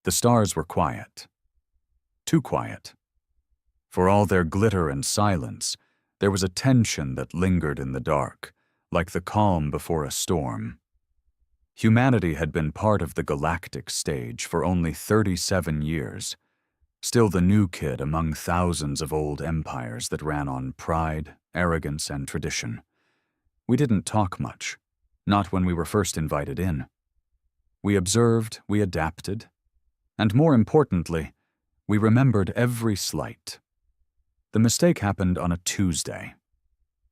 The stars were quiet. Too quiet. For all their glitter and silence, there was a tension that lingered in the dark, like the calm before a storm. Humanity had been part of the galactic stage for only 37 years, still the new kid among thousands of old empires that ran on pride, arrogance, and tradition. We didn't talk much, not when we were first invited in. We observed, we adapted, and more importantly, we remembered every slight. The mistake happened on a Tuesday.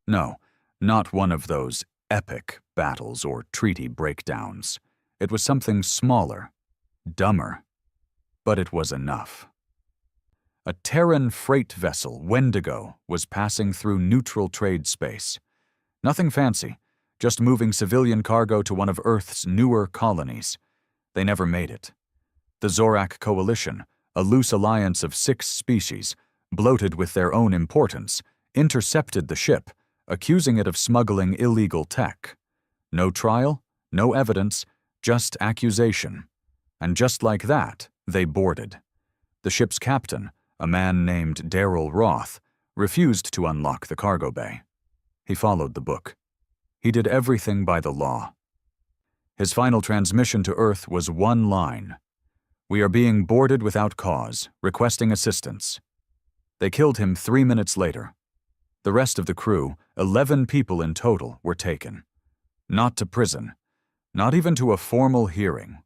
No, not one of those epic battles or treaty breakdowns. It was something smaller, dumber, but it was enough. A Terran freight vessel, Wendigo, was passing through neutral trade space. Nothing fancy, just moving civilian cargo to one of Earth's newer colonies. They never made it. The Zorak Coalition, a loose alliance of 6 species, bloated with their own importance, intercepted the ship, accusing it of smuggling illegal tech. No trial, no evidence, just accusation. And just like that, they boarded. The ship's captain, a man named Daryl Roth, refused to unlock the cargo bay. He followed the book. He did everything by the law. His final transmission to Earth was one line: "We are being boarded without cause, requesting assistance." They killed him 3 minutes later. The rest of the crew, 11 people in total, were taken. Not to prison, not even to a formal hearing.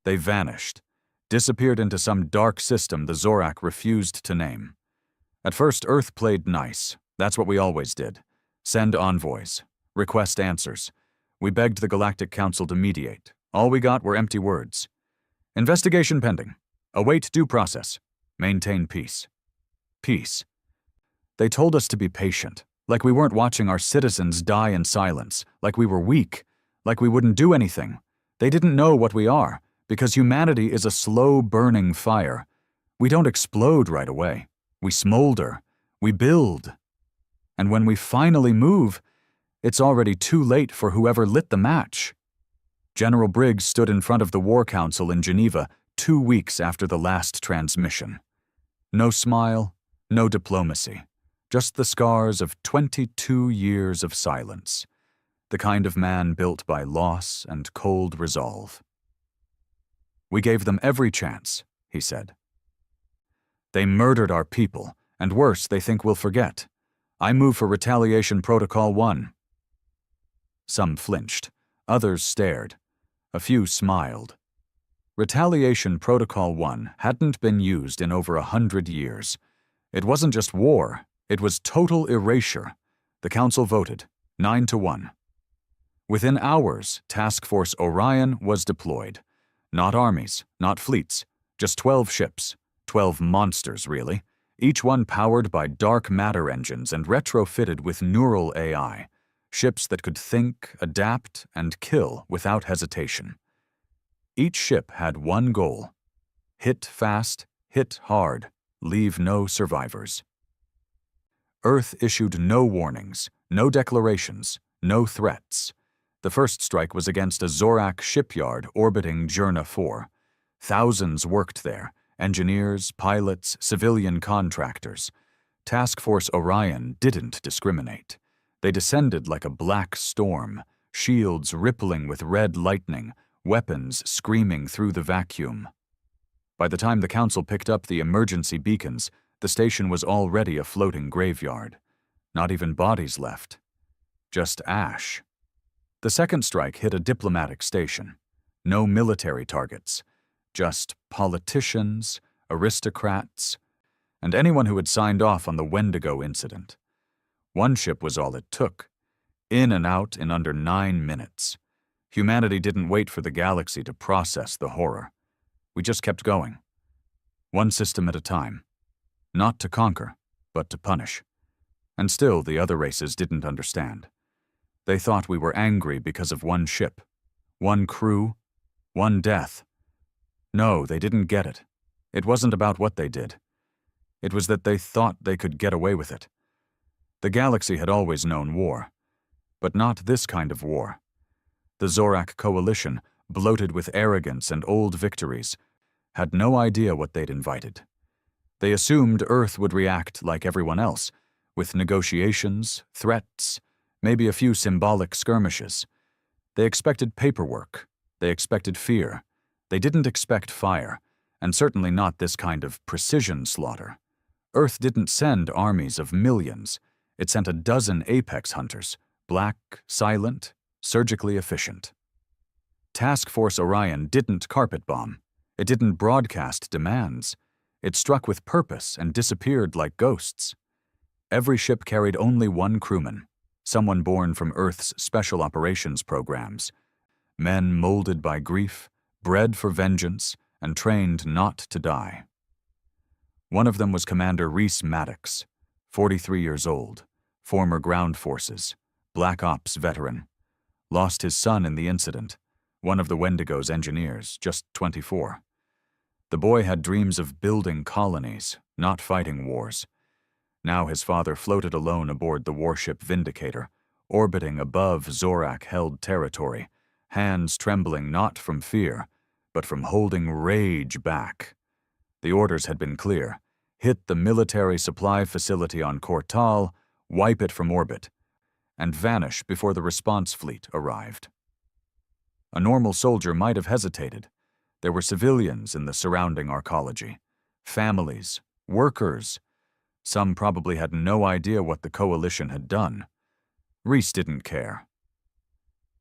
They vanished, disappeared into some dark system the Zorak refused to name. At first, Earth played nice. That's what we always did. Send envoys, request answers. We begged the Galactic Council to mediate. All we got were empty words. Investigation pending. Await due process. Maintain peace. Peace. They told us to be patient, like we weren't watching our citizens die in silence, like we were weak, like we wouldn't do anything. They didn't know what we are, because humanity is a slow-burning fire. We don't explode right away. We smolder. We build. And when we finally move, it's already too late for whoever lit the match. General Briggs stood in front of the War Council in Geneva 2 weeks after the last transmission. No smile, no diplomacy. Just the scars of 22 years of silence, the kind of man built by loss and cold resolve. "We gave them every chance," he said. "They murdered our people, and worse, they think we'll forget. I move for Retaliation Protocol 1. Some flinched, others stared, a few smiled. Retaliation Protocol 1 hadn't been used in over 100 years. It wasn't just war. It was total erasure. The Council voted, 9-1. Within hours, Task Force Orion was deployed. Not armies, not fleets, just 12 ships. 12 monsters, really. Each one powered by dark matter engines and retrofitted with neural AI. Ships that could think, adapt, and kill without hesitation. Each ship had one goal: hit fast, hit hard, leave no survivors. Earth issued no warnings, no declarations, no threats. The first strike was against a Zorak shipyard orbiting Jurna 4. Thousands worked there, engineers, pilots, civilian contractors. Task Force Orion didn't discriminate. They descended like a black storm, shields rippling with red lightning, weapons screaming through the vacuum. By the time the Council picked up the emergency beacons, the station was already a floating graveyard. Not even bodies left. Just ash. The second strike hit a diplomatic station. No military targets. Just politicians, aristocrats, and anyone who had signed off on the Wendigo incident. One ship was all it took. In and out in under 9 minutes. Humanity didn't wait for the galaxy to process the horror. We just kept going. One system at a time. Not to conquer, but to punish. And still the other races didn't understand. They thought we were angry because of one ship, one crew, one death. No, they didn't get it. It wasn't about what they did. It was that they thought they could get away with it. The galaxy had always known war, but not this kind of war. The Zorak Coalition, bloated with arrogance and old victories, had no idea what they'd invited. They assumed Earth would react like everyone else, with negotiations, threats, maybe a few symbolic skirmishes. They expected paperwork. They expected fear. They didn't expect fire, and certainly not this kind of precision slaughter. Earth didn't send armies of millions. It sent a dozen apex hunters, black, silent, surgically efficient. Task Force Orion didn't carpet bomb. It didn't broadcast demands. It struck with purpose and disappeared like ghosts. Every ship carried only one crewman, someone born from Earth's special operations programs, men molded by grief, bred for vengeance, and trained not to die. One of them was Commander Reese Maddox, 43 years old, former ground forces, Black Ops veteran. Lost his son in the incident, one of the Wendigo's engineers, just 24. The boy had dreams of building colonies, not fighting wars. Now his father floated alone aboard the warship Vindicator, orbiting above Zorak-held territory, hands trembling not from fear, but from holding rage back. The orders had been clear: hit the military supply facility on Kortal, wipe it from orbit, and vanish before the response fleet arrived. A normal soldier might have hesitated. There were civilians in the surrounding arcology, families, workers. Some probably had no idea what the coalition had done. Reese didn't care.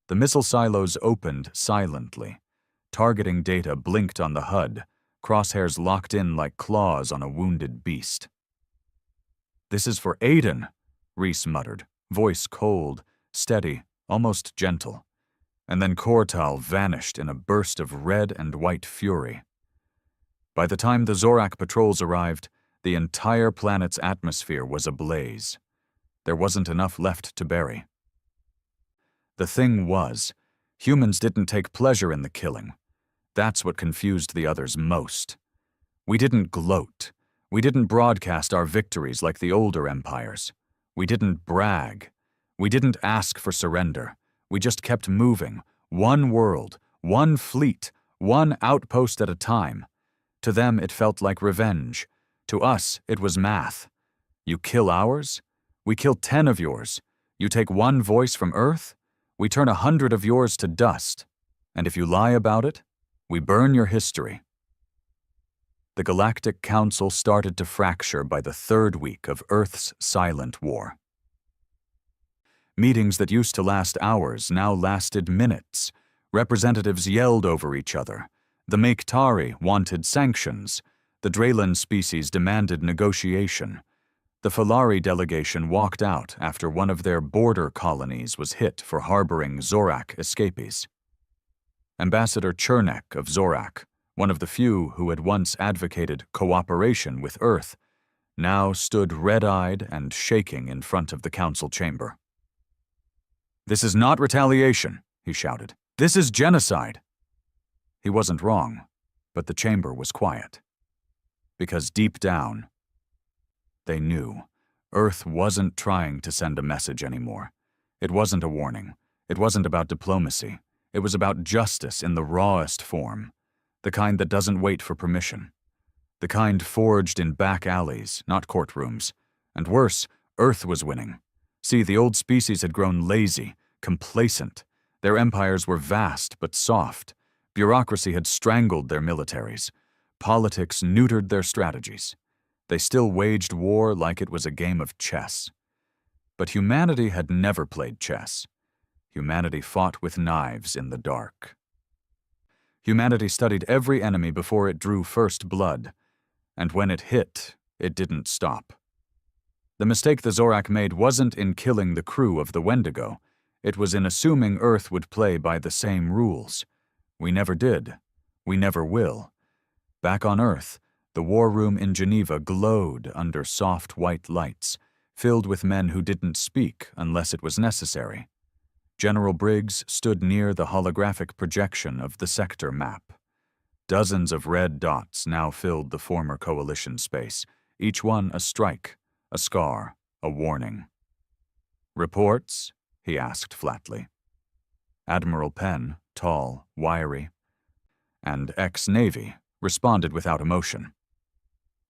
The missile silos opened silently. Targeting data blinked on the HUD, crosshairs locked in like claws on a wounded beast. "This is for Aiden," Reese muttered, voice cold, steady, almost gentle. And then Kortal vanished in a burst of red and white fury. By the time the Zorak patrols arrived, the entire planet's atmosphere was ablaze. There wasn't enough left to bury. The thing was, humans didn't take pleasure in the killing. That's what confused the others most. We didn't gloat. We didn't broadcast our victories like the older empires. We didn't brag. We didn't ask for surrender. We just kept moving, one world, one fleet, one outpost at a time. To them, it felt like revenge. To us, it was math. You kill ours? We kill 10 of yours. You take one voice from Earth? We turn 100 of yours to dust. And if you lie about it, we burn your history. The Galactic Council started to fracture by the third week of Earth's silent war. Meetings that used to last hours now lasted minutes. Representatives yelled over each other. The Maiktari wanted sanctions. The Draylan species demanded negotiation. The Falari delegation walked out after one of their border colonies was hit for harboring Zorak escapees. Ambassador Chernek of Zorak, one of the few who had once advocated cooperation with Earth, now stood red-eyed and shaking in front of the council chamber. "This is not retaliation," he shouted. "This is genocide." He wasn't wrong, but the chamber was quiet. Because deep down, they knew Earth wasn't trying to send a message anymore. It wasn't a warning. It wasn't about diplomacy. It was about justice in the rawest form, the kind that doesn't wait for permission, the kind forged in back alleys, not courtrooms. And worse, Earth was winning. See, the old species had grown lazy, complacent. Their empires were vast but soft. Bureaucracy had strangled their militaries. Politics neutered their strategies. They still waged war like it was a game of chess. But humanity had never played chess. Humanity fought with knives in the dark. Humanity studied every enemy before it drew first blood, and when it hit, it didn't stop. The mistake the Zorak made wasn't in killing the crew of the Wendigo. It was in assuming Earth would play by the same rules. We never did. We never will. Back on Earth, the war room in Geneva glowed under soft white lights, filled with men who didn't speak unless it was necessary. General Briggs stood near the holographic projection of the sector map. Dozens of red dots now filled the former coalition space, each one a strike, a scar, a warning. "Reports?" he asked flatly. Admiral Penn, tall, wiry, and ex-Navy, responded without emotion.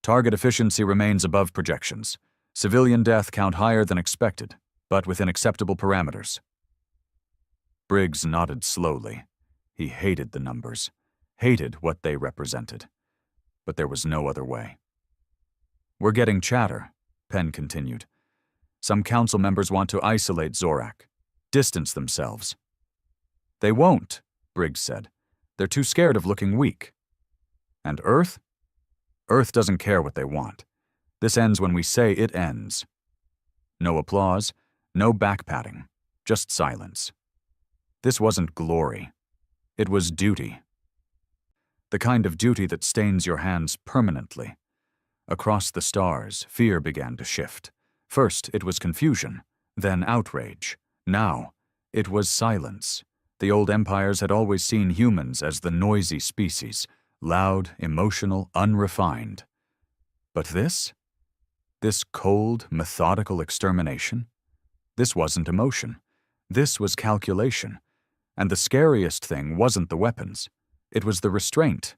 Target efficiency remains above projections. Civilian death count higher than expected, but within acceptable parameters. Briggs nodded slowly. He hated the numbers, hated what they represented. But there was no other way. We're getting chatter, Penn continued. Some council members want to isolate Zorak, distance themselves. They won't, Briggs said. They're too scared of looking weak. And Earth? Earth doesn't care what they want. This ends when we say it ends. No applause, no backpatting, just silence. This wasn't glory. It was duty. The kind of duty that stains your hands permanently. Across the stars, fear began to shift. First, it was confusion, then outrage. Now, it was silence. The old empires had always seen humans as the noisy species, loud, emotional, unrefined. But this cold, methodical extermination? This wasn't emotion. This was calculation. And the scariest thing wasn't the weapons. It was the restraint.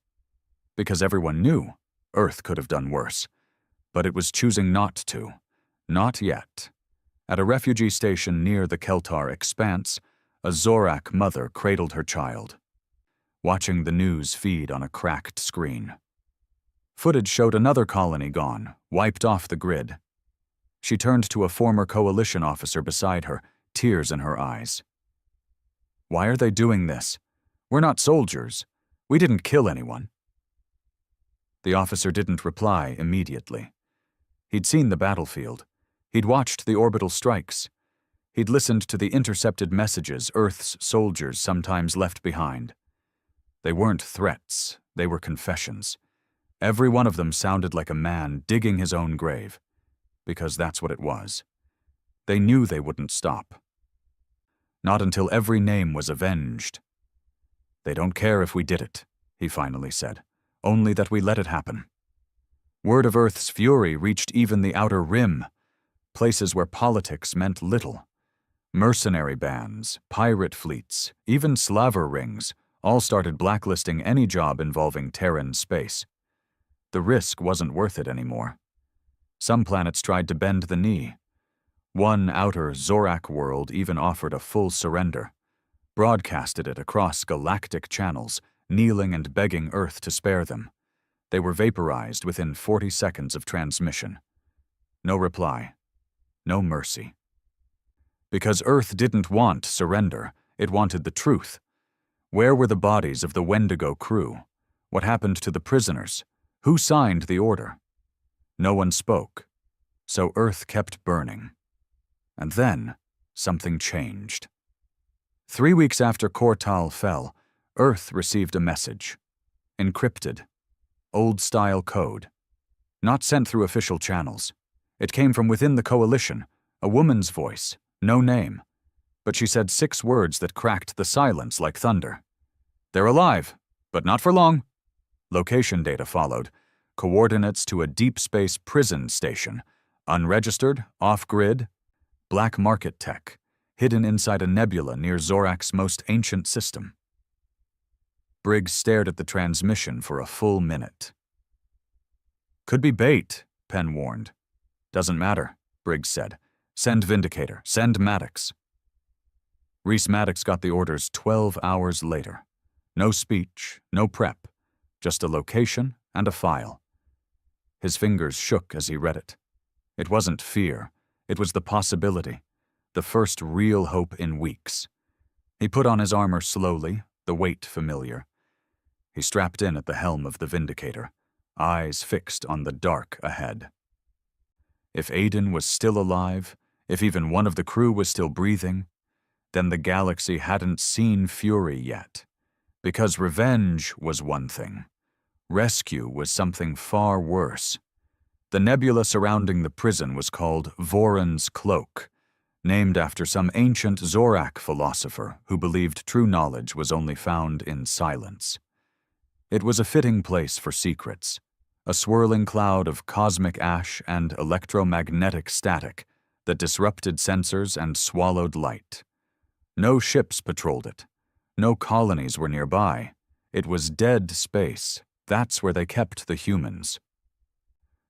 Because everyone knew Earth could have done worse. But it was choosing not to. Not yet. At a refugee station near the Keltar expanse, a Zorak mother cradled her child, watching the news feed on a cracked screen. Footage showed another colony gone, wiped off the grid. She turned to a former coalition officer beside her, tears in her eyes. Why are they doing this? We're not soldiers. We didn't kill anyone. The officer didn't reply immediately. He'd seen the battlefield. He'd watched the orbital strikes. He'd listened to the intercepted messages Earth's soldiers sometimes left behind. They weren't threats, they were confessions. Every one of them sounded like a man digging his own grave, because that's what it was. They knew they wouldn't stop. Not until every name was avenged. They don't care if we did it, he finally said, only that we let it happen. Word of Earth's fury reached even the outer rim, places where politics meant little. Mercenary bands, pirate fleets, even slaver rings all started blacklisting any job involving Terran space. The risk wasn't worth it anymore. Some planets tried to bend the knee. One outer Zorak world even offered a full surrender, broadcasted it across galactic channels, kneeling and begging Earth to spare them. They were vaporized within 40 seconds of transmission. No reply. No mercy. Because Earth didn't want surrender, it wanted the truth. Where were the bodies of the Wendigo crew? What happened to the prisoners? Who signed the order? No one spoke, so Earth kept burning. And then, something changed. 3 weeks after Kortal fell, Earth received a message. Encrypted. Old-style code. Not sent through official channels. It came from within the coalition, a woman's voice, no name. But she said 6 words that cracked the silence like thunder. They're alive, but not for long. Location data followed. Coordinates to a deep space prison station. Unregistered, off-grid, black market tech, hidden inside a nebula near Zorak's most ancient system. Briggs stared at the transmission for a full minute. Could be bait, Penn warned. Doesn't matter, Briggs said. Send Vindicator, send Maddox. Reese Maddox got the orders 12 hours later. No speech, no prep, just a location and a file. His fingers shook as he read it. It wasn't fear, it was the possibility, the first real hope in weeks. He put on his armor slowly, the weight familiar. He strapped in at the helm of the Vindicator, eyes fixed on the dark ahead. If Aiden was still alive, if even one of the crew was still breathing, then the galaxy hadn't seen fury yet. Because revenge was one thing. Rescue was something far worse. The nebula surrounding the prison was called Voron's Cloak, named after some ancient Zorak philosopher who believed true knowledge was only found in silence. It was a fitting place for secrets, a swirling cloud of cosmic ash and electromagnetic static that disrupted sensors and swallowed light. No ships patrolled it. No colonies were nearby. It was dead space, That's where they kept the humans.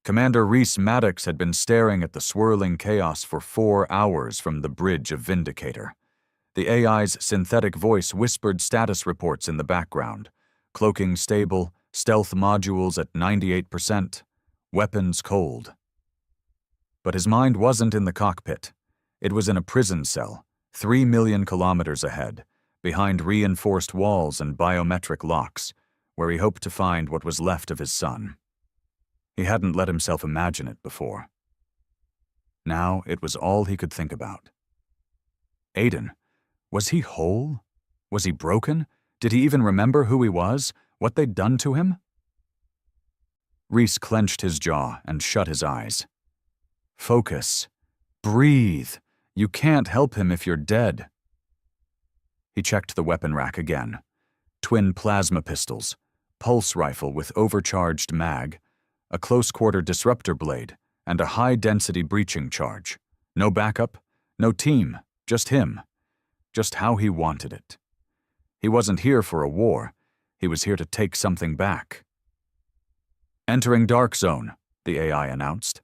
Commander Reese Maddox had been staring at the swirling chaos for 4 hours from the bridge of Vindicator. The AI's synthetic voice whispered status reports in the background. Cloaking stable, stealth modules at 98%, weapons cold. But his mind wasn't in the cockpit. It was in a prison cell, 3 million kilometers ahead, behind reinforced walls and biometric locks, where he hoped to find what was left of his son. He hadn't let himself imagine it before. Now it was all he could think about. Aiden, was he whole? Was he broken? Did he even remember who he was? What they'd done to him? Reese clenched his jaw and shut his eyes. Focus. Breathe. You can't help him if you're dead. He checked the weapon rack again. Twin plasma pistols, pulse rifle with overcharged mag, a close-quarter disruptor blade, and a high-density breaching charge. No backup, no team, just him. Just how he wanted it. He wasn't here for a war. He was here to take something back. Entering Dark Zone, the AI announced.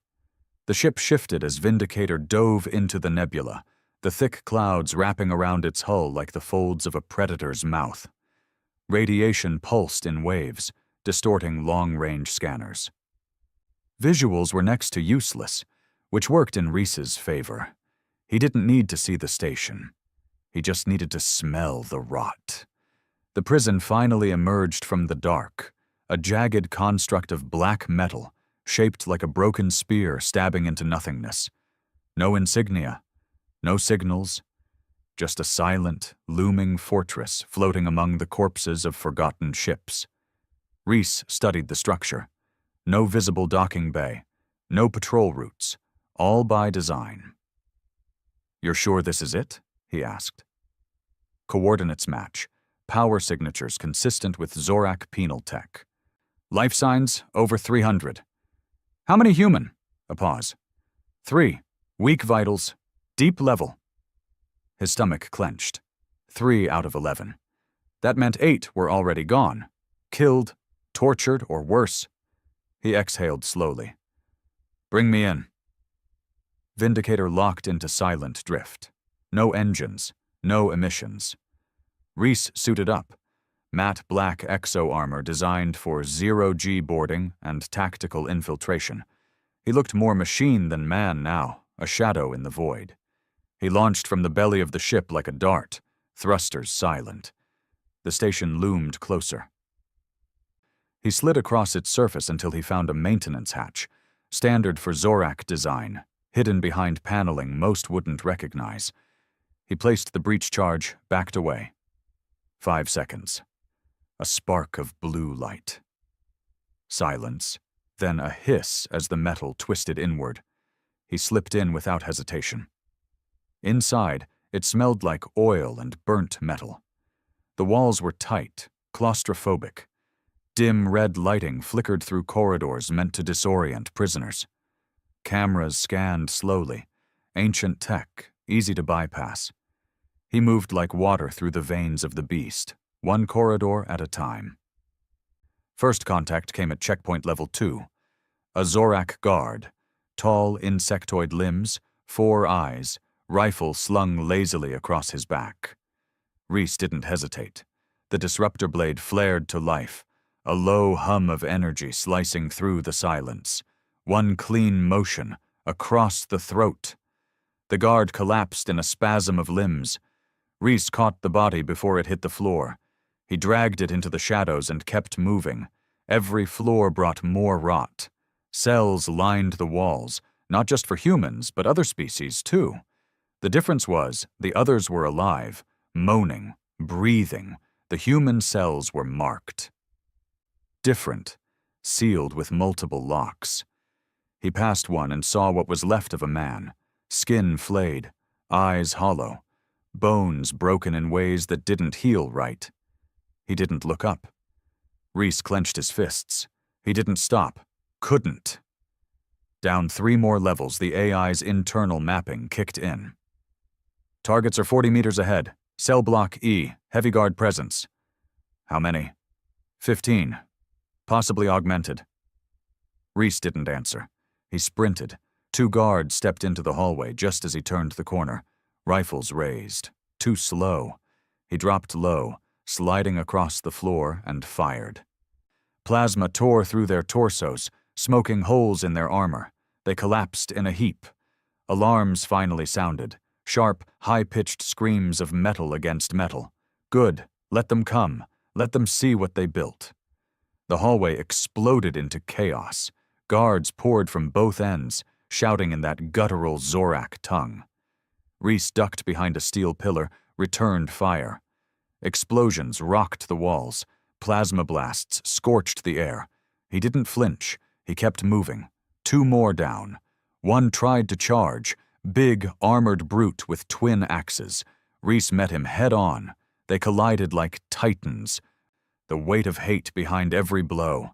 The ship shifted as Vindicator dove into the nebula, the thick clouds wrapping around its hull like the folds of a predator's mouth. Radiation pulsed in waves, distorting long-range scanners. Visuals were next to useless, which worked in Reese's favor. He didn't need to see the station. He just needed to smell the rot. The prison finally emerged from the dark, a jagged construct of black metal, shaped like a broken spear stabbing into nothingness. No insignia, no signals, just a silent, looming fortress floating among the corpses of forgotten ships. Reese studied the structure. No visible docking bay, no patrol routes, all by design. "You're sure this is it?" he asked. Coordinates match, power signatures consistent with Zorak penal tech. Life signs over 300. "How many human?" A pause. 3. Weak vitals. Deep level. His stomach clenched. 3 out of 11. That meant 8 were already gone. Killed, tortured, or worse. He exhaled slowly. "Bring me in." Vindicator locked into silent drift. No engines, no emissions. Reese suited up. Matte black exo-armor designed for zero-G boarding and tactical infiltration. He looked more machine than man now, a shadow in the void. He launched from the belly of the ship like a dart, thrusters silent. The station loomed closer. He slid across its surface until he found a maintenance hatch, standard for Zorak design, hidden behind paneling most wouldn't recognize. He placed the breach charge, backed away. 5 seconds. A spark of blue light. Silence, then a hiss as the metal twisted inward. He slipped in without hesitation. Inside, it smelled like oil and burnt metal. The walls were tight, claustrophobic. Dim red lighting flickered through corridors meant to disorient prisoners. Cameras scanned slowly, ancient tech, easy to bypass. He moved like water through the veins of the beast, one corridor at a time. First contact came at checkpoint level 2. A Zorak guard, tall insectoid limbs, 4 eyes, rifle slung lazily across his back. Reese didn't hesitate. The disruptor blade flared to life, a low hum of energy slicing through the silence. One clean motion, across the throat. The guard collapsed in a spasm of limbs. Reese caught the body before it hit the floor. He dragged it into the shadows and kept moving. Every floor brought more rot. Cells lined the walls, not just for humans, but other species too. The difference was, the others were alive, moaning, breathing. The human cells were marked. Different, sealed with multiple locks. He passed one and saw what was left of a man, skin flayed, eyes hollow, bones broken in ways that didn't heal right. He didn't look up. Reese clenched his fists. He didn't stop. Couldn't. Down 3 more levels, the AI's internal mapping kicked in. Targets are 40 meters ahead. Cell block E, heavy guard presence. How many? 15. Possibly augmented. Reese didn't answer. He sprinted. 2 guards stepped into the hallway just as he turned the corner, rifles raised. Too slow. He dropped low, sliding across the floor, and fired. Plasma tore through their torsos, smoking holes in their armor. They collapsed in a heap. Alarms finally sounded. Sharp, high-pitched screams of metal against metal. Good. Let them come. Let them see what they built. The hallway exploded into chaos. Guards poured from both ends, shouting in that guttural Zorak tongue. Reese ducked behind a steel pillar, returned fire. Explosions rocked the walls. Plasma blasts scorched the air. He didn't flinch. He kept moving. 2 more down. One tried to charge. Big, armored brute with twin axes. Reese met him head-on. They collided like titans. The weight of hate behind every blow.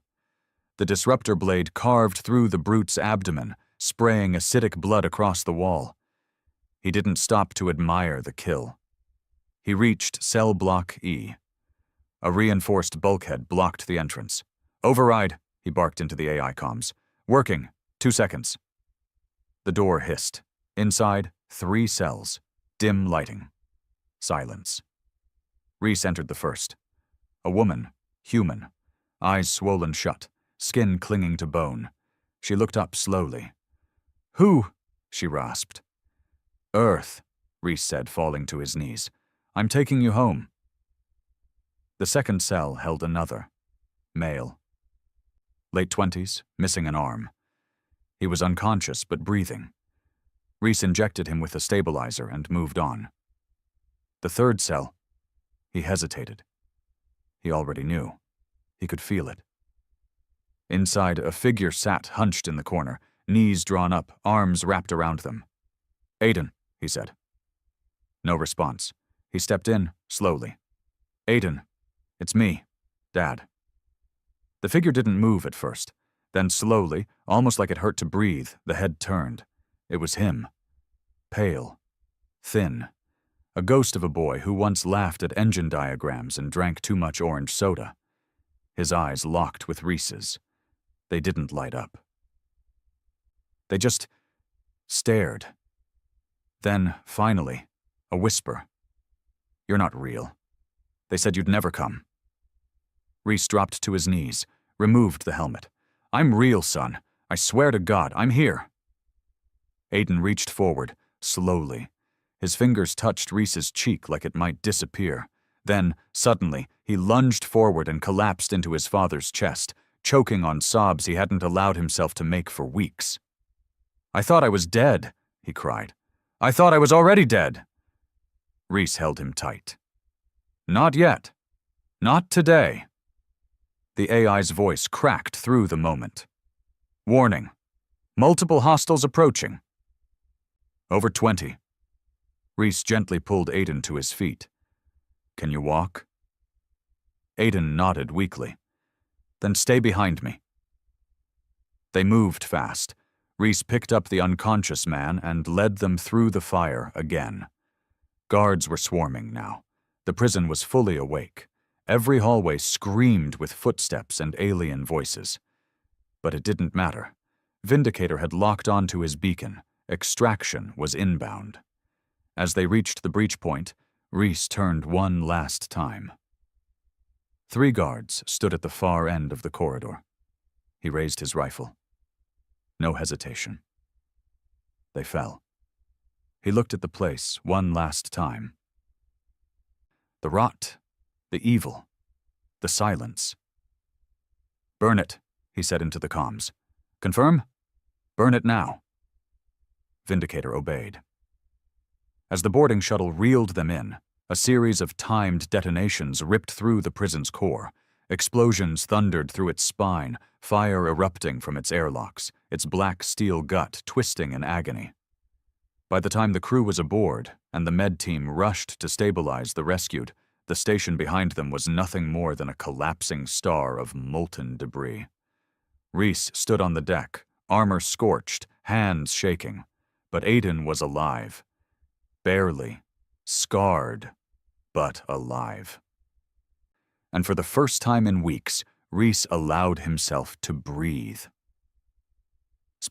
The disruptor blade carved through the brute's abdomen, spraying acidic blood across the wall. He didn't stop to admire the kill. He reached cell block E. A reinforced bulkhead blocked the entrance. "Override," he barked into the AI comms. "Working. 2 seconds." The door hissed. Inside, 3 cells. Dim lighting. Silence. Reese entered the first. A woman, human, eyes swollen shut, skin clinging to bone. She looked up slowly. "Who?" she rasped. "Earth," Reese said, falling to his knees. "I'm taking you home." The second cell held another. Male. Late 20s, missing an arm. He was unconscious but breathing. Reese injected him with a stabilizer and moved on. The third cell. He hesitated. He already knew. He could feel it. Inside, a figure sat hunched in the corner, knees drawn up, arms wrapped around them. "Aiden," he said. No response. He stepped in, slowly. "Aiden, it's me, Dad." The figure didn't move at first. Then slowly, almost like it hurt to breathe, the head turned. It was him. Pale. Thin. A ghost of a boy who once laughed at engine diagrams and drank too much orange soda. His eyes locked with Reese's. They didn't light up. They just stared. Then, finally, a whisper. "You're not real. They said you'd never come." Reese dropped to his knees, removed the helmet. "I'm real, son. I swear to God, I'm here." Aiden reached forward, slowly. His fingers touched Reese's cheek like it might disappear. Then, suddenly, he lunged forward and collapsed into his father's chest, choking on sobs he hadn't allowed himself to make for weeks. "I thought I was dead," he cried. "I thought I was already dead." Reese held him tight. "Not yet. Not today." The AI's voice cracked through the moment. "Warning. Multiple hostiles approaching." "Over 20. Reese gently pulled Aiden to his feet. "Can you walk?" Aiden nodded weakly. "Then stay behind me." They moved fast. Reese picked up the unconscious man and led them through the fire again. Guards were swarming now. The prison was fully awake. Every hallway screamed with footsteps and alien voices. But it didn't matter. Vindicator had locked onto his beacon. Extraction was inbound. As they reached the breach point, Reese turned one last time. 3 guards stood at the far end of the corridor. He raised his rifle. No hesitation. They fell. He looked at the place one last time. The rot, the evil, the silence. "Burn it," he said into the comms. "Confirm? Burn it now." Vindicator obeyed. As the boarding shuttle reeled them in, a series of timed detonations ripped through the prison's core. Explosions thundered through its spine, fire erupting from its airlocks, its black steel gut twisting in agony. By the time the crew was aboard and the med team rushed to stabilize the rescued, the station behind them was nothing more than a collapsing star of molten debris. Reese stood on the deck, armor scorched, hands shaking. But Aiden was alive. Barely. Scarred, but alive. And for the first time in weeks, Reese allowed himself to breathe.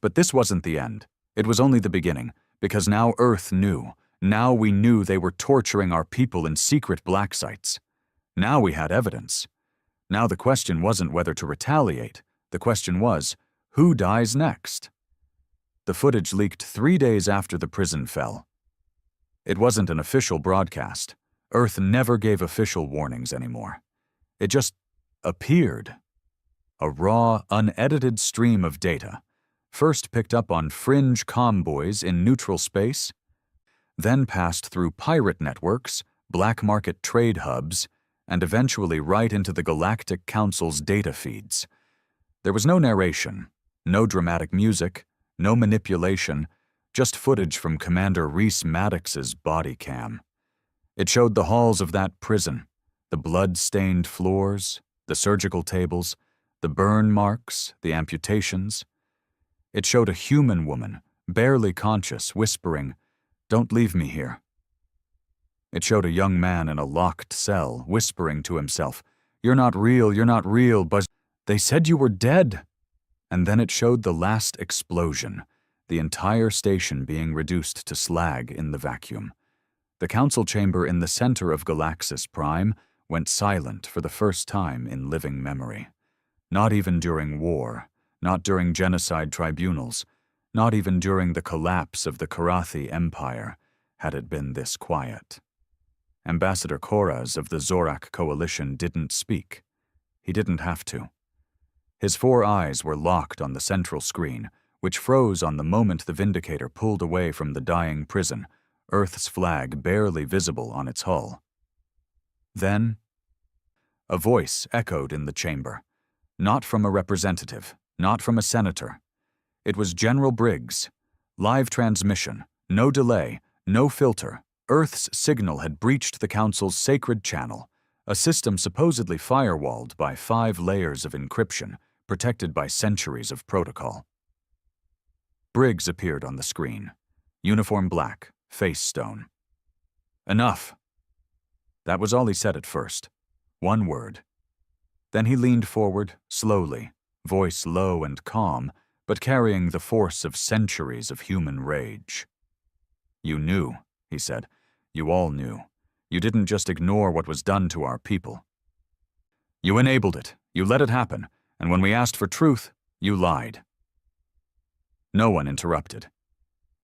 But this wasn't the end. It was only the beginning, because now Earth knew. Now we knew they were torturing our people in secret black sites. Now we had evidence. Now the question wasn't whether to retaliate. The question was, who dies next? The footage leaked 3 days after the prison fell. It wasn't an official broadcast. Earth never gave official warnings anymore. It just appeared. A raw, unedited stream of data, first picked up on fringe comboys in neutral space, then passed through pirate networks, black market trade hubs, and eventually right into the Galactic Council's data feeds. There was no narration, no dramatic music, no manipulation, just footage from Commander Reese Maddox's body cam. It showed the halls of that prison, the blood-stained floors, the surgical tables, the burn marks, the amputations. It showed a human woman, barely conscious, whispering, "Don't leave me here." It showed a young man in a locked cell, whispering to himself, you're not real, but they said you were dead." And then it showed the last explosion, the entire station being reduced to slag in the vacuum. The council chamber in the center of Galaxis Prime went silent for the first time in living memory. Not even during war, not during genocide tribunals, not even during the collapse of the Karathi Empire had it been this quiet. Ambassador Koraz of the Zorak Coalition didn't speak. He didn't have to. His 4 eyes were locked on the central screen, which froze on the moment the Vindicator pulled away from the dying prison, Earth's flag barely visible on its hull. Then, a voice echoed in the chamber, not from a representative, not from a senator. It was General Briggs. Live transmission, no delay, no filter. Earth's signal had breached the Council's sacred channel, a system supposedly firewalled by 5 layers of encryption, protected by centuries of protocol. Briggs appeared on the screen. Uniform black, face stone. "Enough." That was all he said at first. 1 word. Then he leaned forward, slowly, voice low and calm, but carrying the force of centuries of human rage. "You knew," he said. "You all knew. You didn't just ignore what was done to our people. You enabled it. You let it happen. And when we asked for truth, you lied." No one interrupted.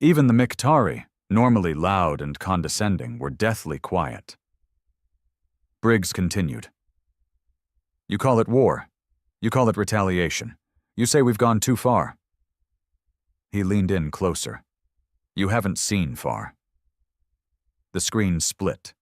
Even the Miktari, normally loud and condescending, were deathly quiet. Briggs continued. "You call it war. You call it retaliation. You say we've gone too far." He leaned in closer. "You haven't seen far." The screen split.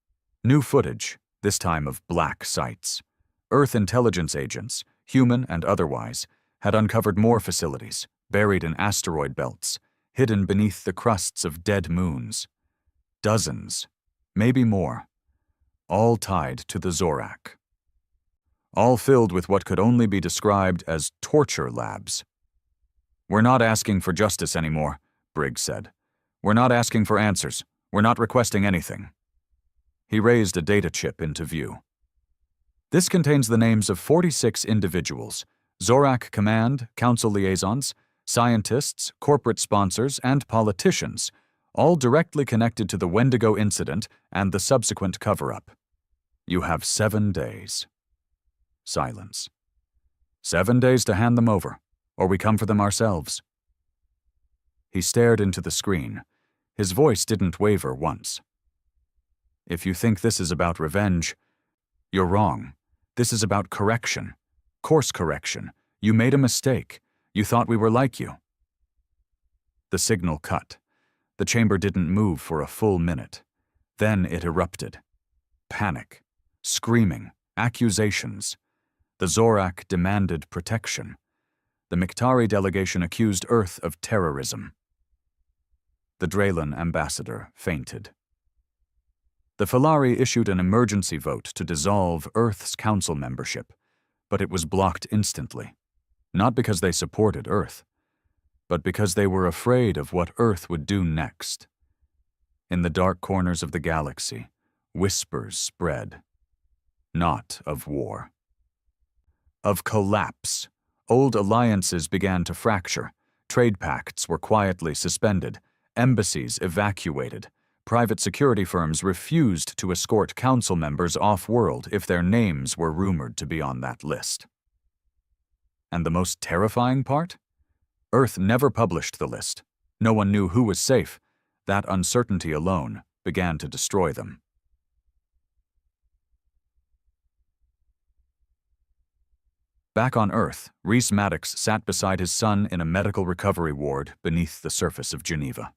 New footage, this time of black sites. Earth intelligence agents, human and otherwise, had uncovered more facilities, buried in asteroid belts, hidden beneath the crusts of dead moons. Dozens, maybe more, all tied to the Zorak. All filled with what could only be described as torture labs. "We're not asking for justice anymore," Briggs said. "We're not asking for answers. We're not requesting anything." He raised a data chip into view. "This contains the names of 46 individuals, Zorak Command, Council liaisons, scientists, corporate sponsors, and politicians, all directly connected to the Wendigo incident and the subsequent cover-up. You have 7 days. Silence. 7 days to hand them over, or we come for them ourselves." He stared into the screen. His voice didn't waver once. "If you think this is about revenge, you're wrong. This is about correction. Course correction. You made a mistake. You thought we were like you." The signal cut. The chamber didn't move for a full minute. Then it erupted. Panic. Screaming. Accusations. The Zorak demanded protection. The Miktari delegation accused Earth of terrorism. The Draylan ambassador fainted. The Falari issued an emergency vote to dissolve Earth's council membership, but it was blocked instantly. Not because they supported Earth, but because they were afraid of what Earth would do next. In the dark corners of the galaxy, whispers spread. Not of war. of collapse. Old alliances began to fracture. Trade pacts were quietly suspended. Embassies evacuated. Private security firms refused to escort council members off-world if their names were rumored to be on that list. And the most terrifying part? Earth never published the list. No one knew who was safe. That uncertainty alone began to destroy them. Back on Earth, Rhys Maddox sat beside his son in a medical recovery ward beneath the surface of Geneva.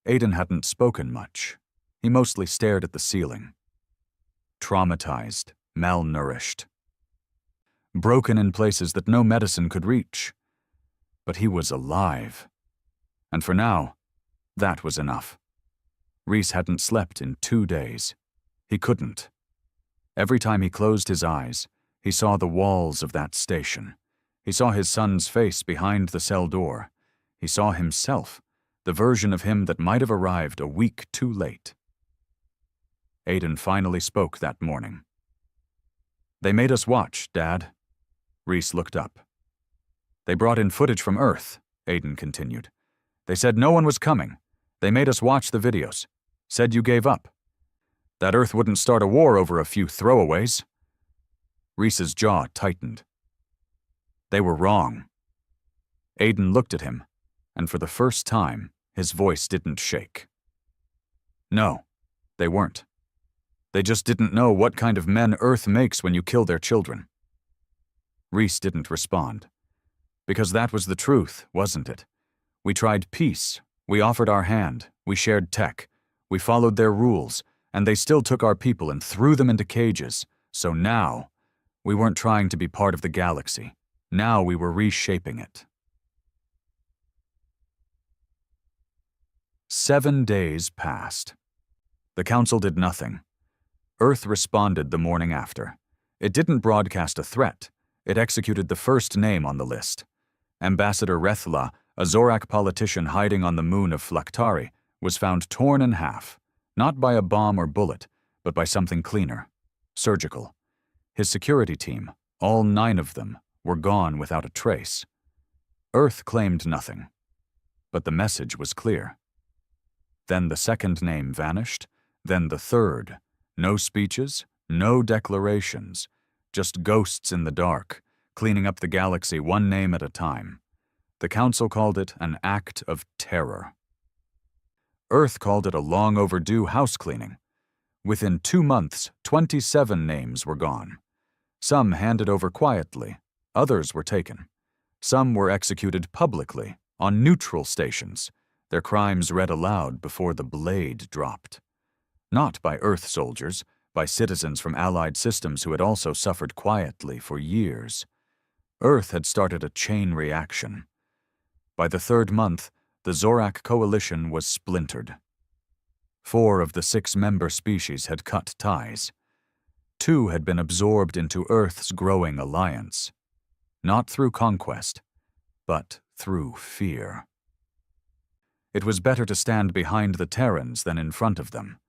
Aiden hadn't spoken much. He mostly stared at the ceiling. Traumatized, malnourished. Broken in places that no medicine could reach. But he was alive. And for now, that was enough. Rhys hadn't slept in 2 days. He couldn't. Every time he closed his eyes, he saw the walls of that station. He saw his son's face behind the cell door. He saw himself, the version of him that might have arrived a week too late. Aiden finally spoke that morning. "They made us watch, Dad." Rhys looked up. "They brought in footage from Earth," Aiden continued. "They said no one was coming. They made us watch the videos. Said you gave up. That Earth wouldn't start a war over a few throwaways." Rhys's jaw tightened. They were wrong. Aiden looked at him, and for the first time, his voice didn't shake. No, they weren't. They just didn't know what kind of men Earth makes when you kill their children. Rhys didn't respond. Because that was the truth, wasn't it? We tried peace. We offered our hand. We shared tech. We followed their rules, and they still took our people and threw them into cages. So now, we weren't trying to be part of the galaxy. Now we were reshaping it. 7 days passed. The Council did nothing. Earth responded the morning after. It didn't broadcast a threat. It executed the first name on the list. Ambassador Rethla, a Zorak politician hiding on the moon of Flaktari, was found torn in half, not by a bomb or bullet, but by something cleaner, surgical. His security team, all 9 of them, were gone without a trace. Earth claimed nothing, but the message was clear. Then the second name vanished, then the third. No speeches, no declarations, just ghosts in the dark, cleaning up the galaxy one name at a time. The Council called it an act of terror. Earth called it a long overdue house cleaning. Within 2 months, 27 names were gone. Some handed over quietly, others were taken. Some were executed publicly, on neutral stations, their crimes read aloud before the blade dropped. Not by Earth soldiers, by citizens from allied systems who had also suffered quietly for years. Earth had started a chain reaction. By the 3rd month, the Zorak coalition was splintered. 4 of the 6 member species had cut ties. 2 had been absorbed into Earth's growing alliance. Not through conquest, but through fear. It was better to stand behind the Terrans than in front of them.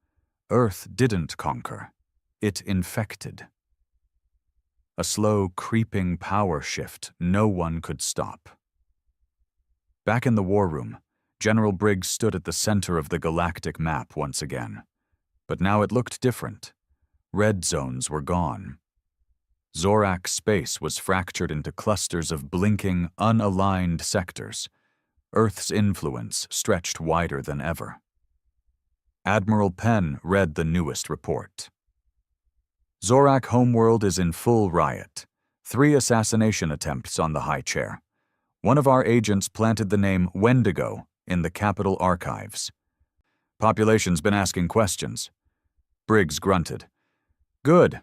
Earth didn't conquer. It infected. A slow, creeping power shift no one could stop. Back in the war room, General Briggs stood at the center of the galactic map once again. But now it looked different. Red zones were gone. Zorak space was fractured into clusters of blinking, unaligned sectors. Earth's influence stretched wider than ever. Admiral Penn read the newest report. Zorak homeworld is in full riot. 3 assassination attempts on the High Chair. One of our agents planted the name Wendigo in the Capitol archives. Population's been asking questions. Briggs grunted. Good.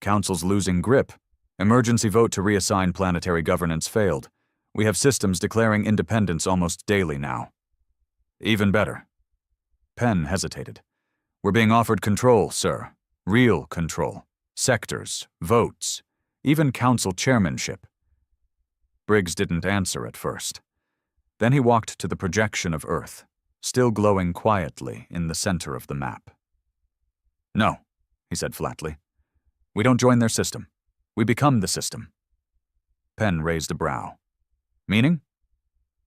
Council's losing grip. Emergency vote to reassign planetary governance failed. We have systems declaring independence almost daily now. Even better. Penn hesitated. We're being offered control, sir. Real control. Sectors, votes, even council chairmanship. Briggs didn't answer at first. Then he walked to the projection of Earth, still glowing quietly in the center of the map. No, he said flatly. We don't join their system. We become the system. Penn raised a brow. Meaning?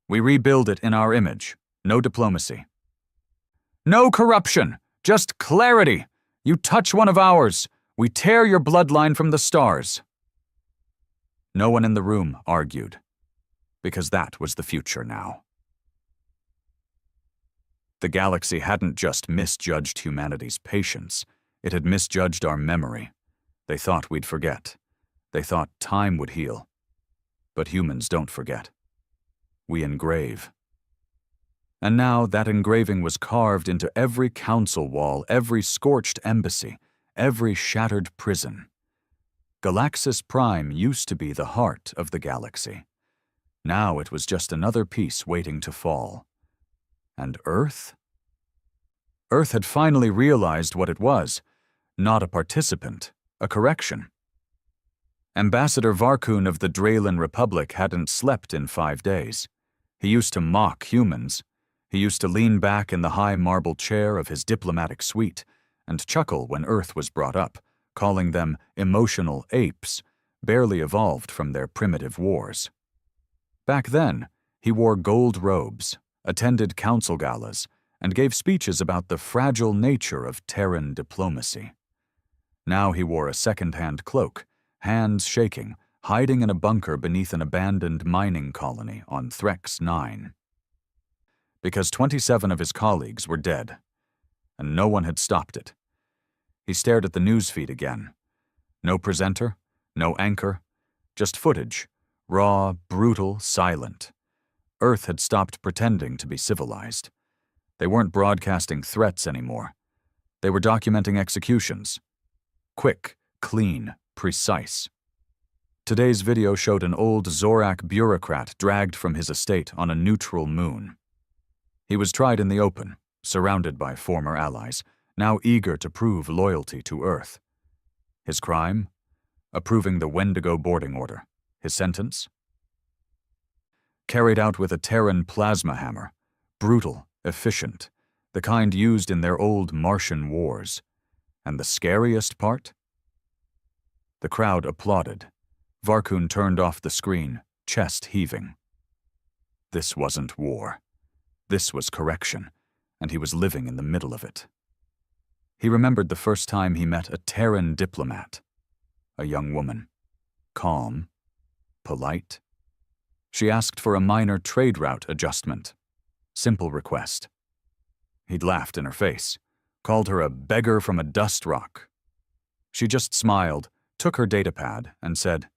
We rebuild it in our image. No diplomacy. No corruption! Just clarity! You touch one of ours. We tear your bloodline from the stars. No one in the room argued, because that was the future now. The galaxy hadn't just misjudged humanity's patience, it had misjudged our memory. They thought we'd forget. They thought time would heal. But humans don't forget. We engrave. And now that engraving was carved into every council wall, every scorched embassy, every shattered prison. Galaxis Prime used to be the heart of the galaxy. Now it was just another piece waiting to fall. And Earth? Earth had finally realized what it was, not a participant, a correction. Ambassador Varkun of the Draylen Republic hadn't slept in 5 days. He used to mock humans. He used to lean back in the high marble chair of his diplomatic suite and chuckle when Earth was brought up, calling them emotional apes, barely evolved from their primitive wars. Back then, he wore gold robes, attended council galas, and gave speeches about the fragile nature of Terran diplomacy. Now he wore a second-hand cloak, hands shaking, hiding in a bunker beneath an abandoned mining colony on Threx 9. Because 27 of his colleagues were dead, and no one had stopped it. He stared at the newsfeed again. No presenter, no anchor, just footage, raw, brutal, silent. Earth had stopped pretending to be civilized. They weren't broadcasting threats anymore. They were documenting executions. Quick, clean, precise. Today's video showed an old Zorak bureaucrat dragged from his estate on a neutral moon. He was tried in the open, surrounded by former allies, now eager to prove loyalty to Earth. His crime? Approving the Wendigo boarding order. His sentence? Carried out with a Terran plasma hammer, brutal, efficient, the kind used in their old Martian wars. And the scariest part? The crowd applauded. Varkun turned off the screen, chest heaving. This wasn't war. This was correction, and he was living in the middle of it. He remembered the first time he met a Terran diplomat. A young woman. Calm. Polite. She asked for a minor trade route adjustment. Simple request. He'd laughed in her face, called her a beggar from a dust rock. She just smiled, took her datapad, and said,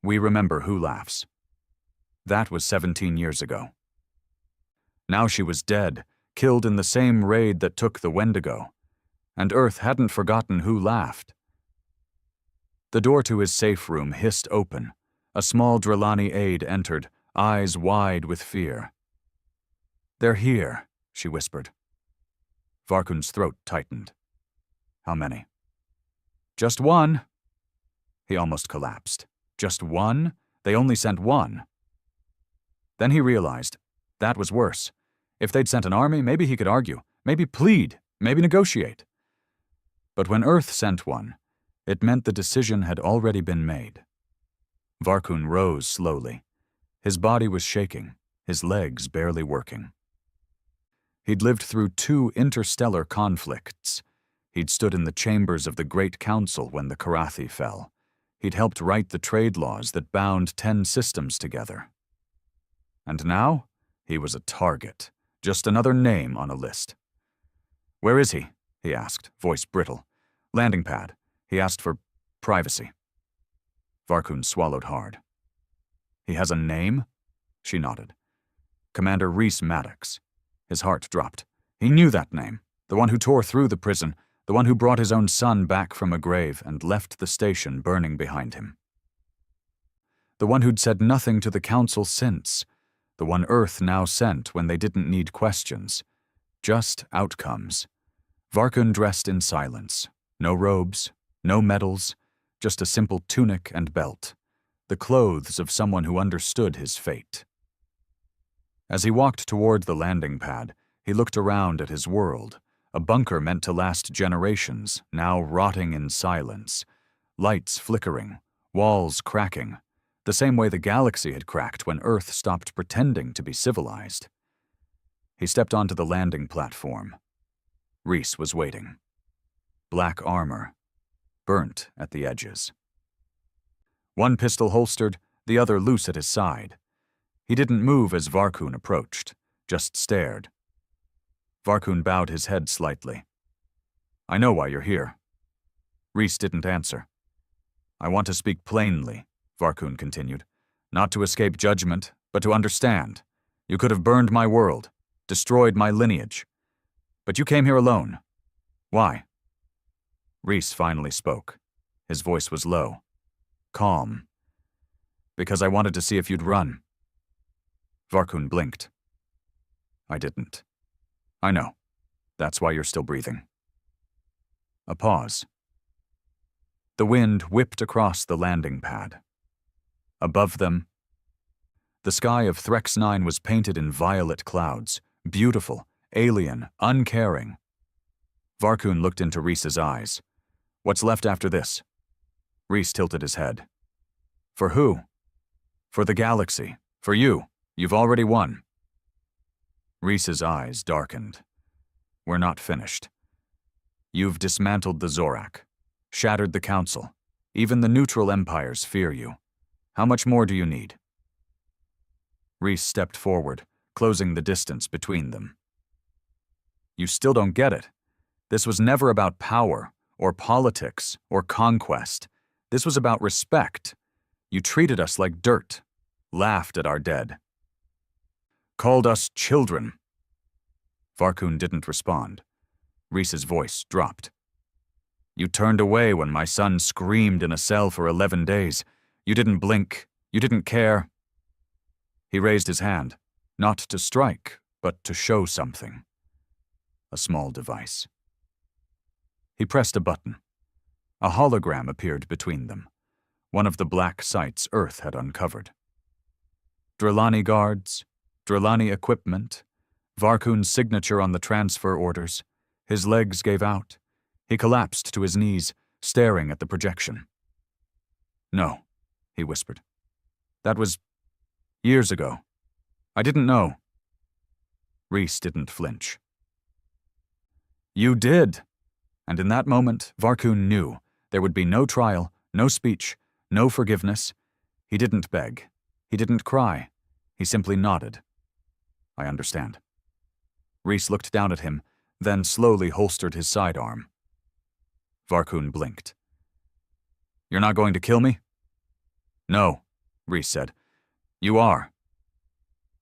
"We remember who laughs." That was 17 years ago. Now she was dead, killed in the same raid that took the Wendigo, and Earth hadn't forgotten who laughed. The door to his safe room hissed open. A small Drellani aide entered, eyes wide with fear. "They're here," she whispered. Varkun's throat tightened. "How many?" "Just one." He almost collapsed. Just one? They only sent one. Then he realized that was worse. If they'd sent an army, maybe he could argue, maybe plead, maybe negotiate. But when Earth sent one, it meant the decision had already been made. Varkun rose slowly. His body was shaking, his legs barely working. He'd lived through 2 interstellar conflicts. He'd stood in the chambers of the Great Council when the Karathi fell. He'd helped write the trade laws that bound 10 systems together. And now, he was a target, just another name on a list. "Where is he?" he asked, voice brittle. "Landing pad." He asked for privacy. Varkun swallowed hard. "He has a name?" She nodded. "Commander Rhys Maddox." His heart dropped. He knew that name, the one who tore through the prison, the one who brought his own son back from a grave and left the station burning behind him. The one who'd said nothing to the council since, the one Earth now sent when they didn't need questions, just outcomes. Varkun dressed in silence. No robes, no medals, just a simple tunic and belt, the clothes of someone who understood his fate. As he walked toward the landing pad, he looked around at his world, a bunker meant to last generations, now rotting in silence, lights flickering, walls cracking, the same way the galaxy had cracked when Earth stopped pretending to be civilized. He stepped onto the landing platform. Rhys was waiting. Black armor, burnt at the edges. One pistol holstered, the other loose at his side. He didn't move as Varkun approached, just stared. Varkun bowed his head slightly. "I know why you're here." Rhys didn't answer. "I want to speak plainly," Varkun continued. "Not to escape judgment, but to understand. You could have burned my world, destroyed my lineage. But you came here alone. Why?" Rhys finally spoke. His voice was low, calm. "Because I wanted to see if you'd run." Varkun blinked. "I didn't." "I know. That's why you're still breathing." A pause. The wind whipped across the landing pad. Above them, the sky of Threx 9 was painted in violet clouds, beautiful, alien, uncaring. Varkun looked into Rhys's eyes. "What's left after this?" Rhys tilted his head. "For who?" "For the galaxy. For you. You've already won." Rhys's eyes darkened. "We're not finished. You've dismantled the Zorak, shattered the Council. Even the neutral empires fear you. How much more do you need?" Rhys stepped forward, closing the distance between them. "You still don't get it. This was never about power, or politics, or conquest. This was about respect. You treated us like dirt, laughed at our dead. Called us children." Varkun didn't respond. Rhys's voice dropped. "You turned away when my son screamed in a cell for 11 days. You didn't blink. You didn't care." He raised his hand, not to strike, but to show something. A small device. He pressed a button. A hologram appeared between them, one of the black sites Earth had uncovered. Drellani guards, Drellani equipment, Varkun's signature on the transfer orders. His legs gave out. He collapsed to his knees, staring at the projection. "No," he whispered. "That was years ago. I didn't know." Rhys didn't flinch. "You did." And in that moment, Varkun knew there would be no trial, no speech, no forgiveness. He didn't beg. He didn't cry. He simply nodded. "I understand." Rhys looked down at him, then slowly holstered his sidearm. Varkun blinked. "You're not going to kill me?" "No," Rhys said. "You are."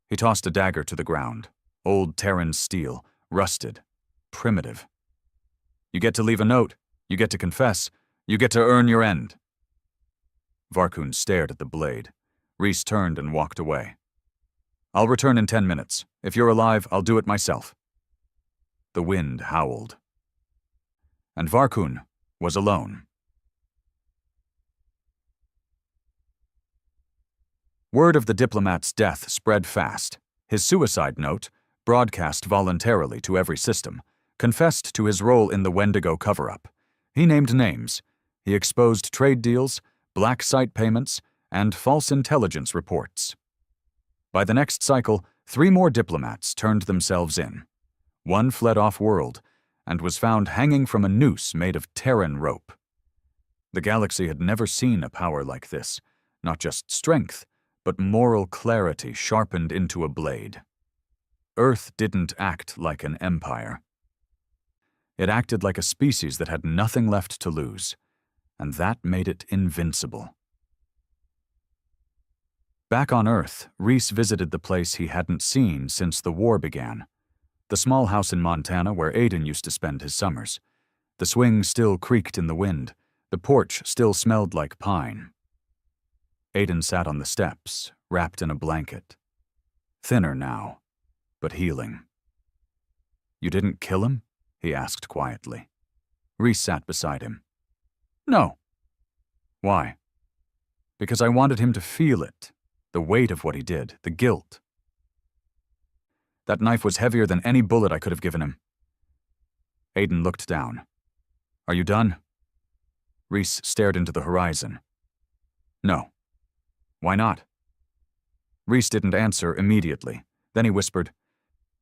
He tossed a dagger to the ground, old Terran steel, rusted, primitive. "You get to leave a note. You get to confess. You get to earn your end." Varkun stared at the blade. Rhys turned and walked away. "I'll return in 10 minutes. If you're alive, I'll do it myself." The wind howled. And Varkun was alone. Word of the diplomat's death spread fast. His suicide note, broadcast voluntarily to every system, confessed to his role in the Wendigo cover-up. He named names. He exposed trade deals, black site payments, and false intelligence reports. By the next cycle, 3 more diplomats turned themselves in. One fled off-world and was found hanging from a noose made of Terran rope. The galaxy had never seen a power like this, not just strength, but moral clarity sharpened into a blade. Earth didn't act like an empire. It acted like a species that had nothing left to lose, and that made it invincible. Back on Earth, Rhys visited the place he hadn't seen since the war began. The small house in Montana where Aiden used to spend his summers. The swing still creaked in the wind. The porch still smelled like pine. Aiden sat on the steps, wrapped in a blanket. Thinner now, but healing. "You didn't kill him?" he asked quietly. Rhys sat beside him. "No." "Why?" "Because I wanted him to feel it. The weight of what he did, the guilt. That knife was heavier than any bullet I could have given him." Aiden looked down. "Are you done?" Rhys stared into the horizon. No. Why not? Reese didn't answer immediately. Then he whispered,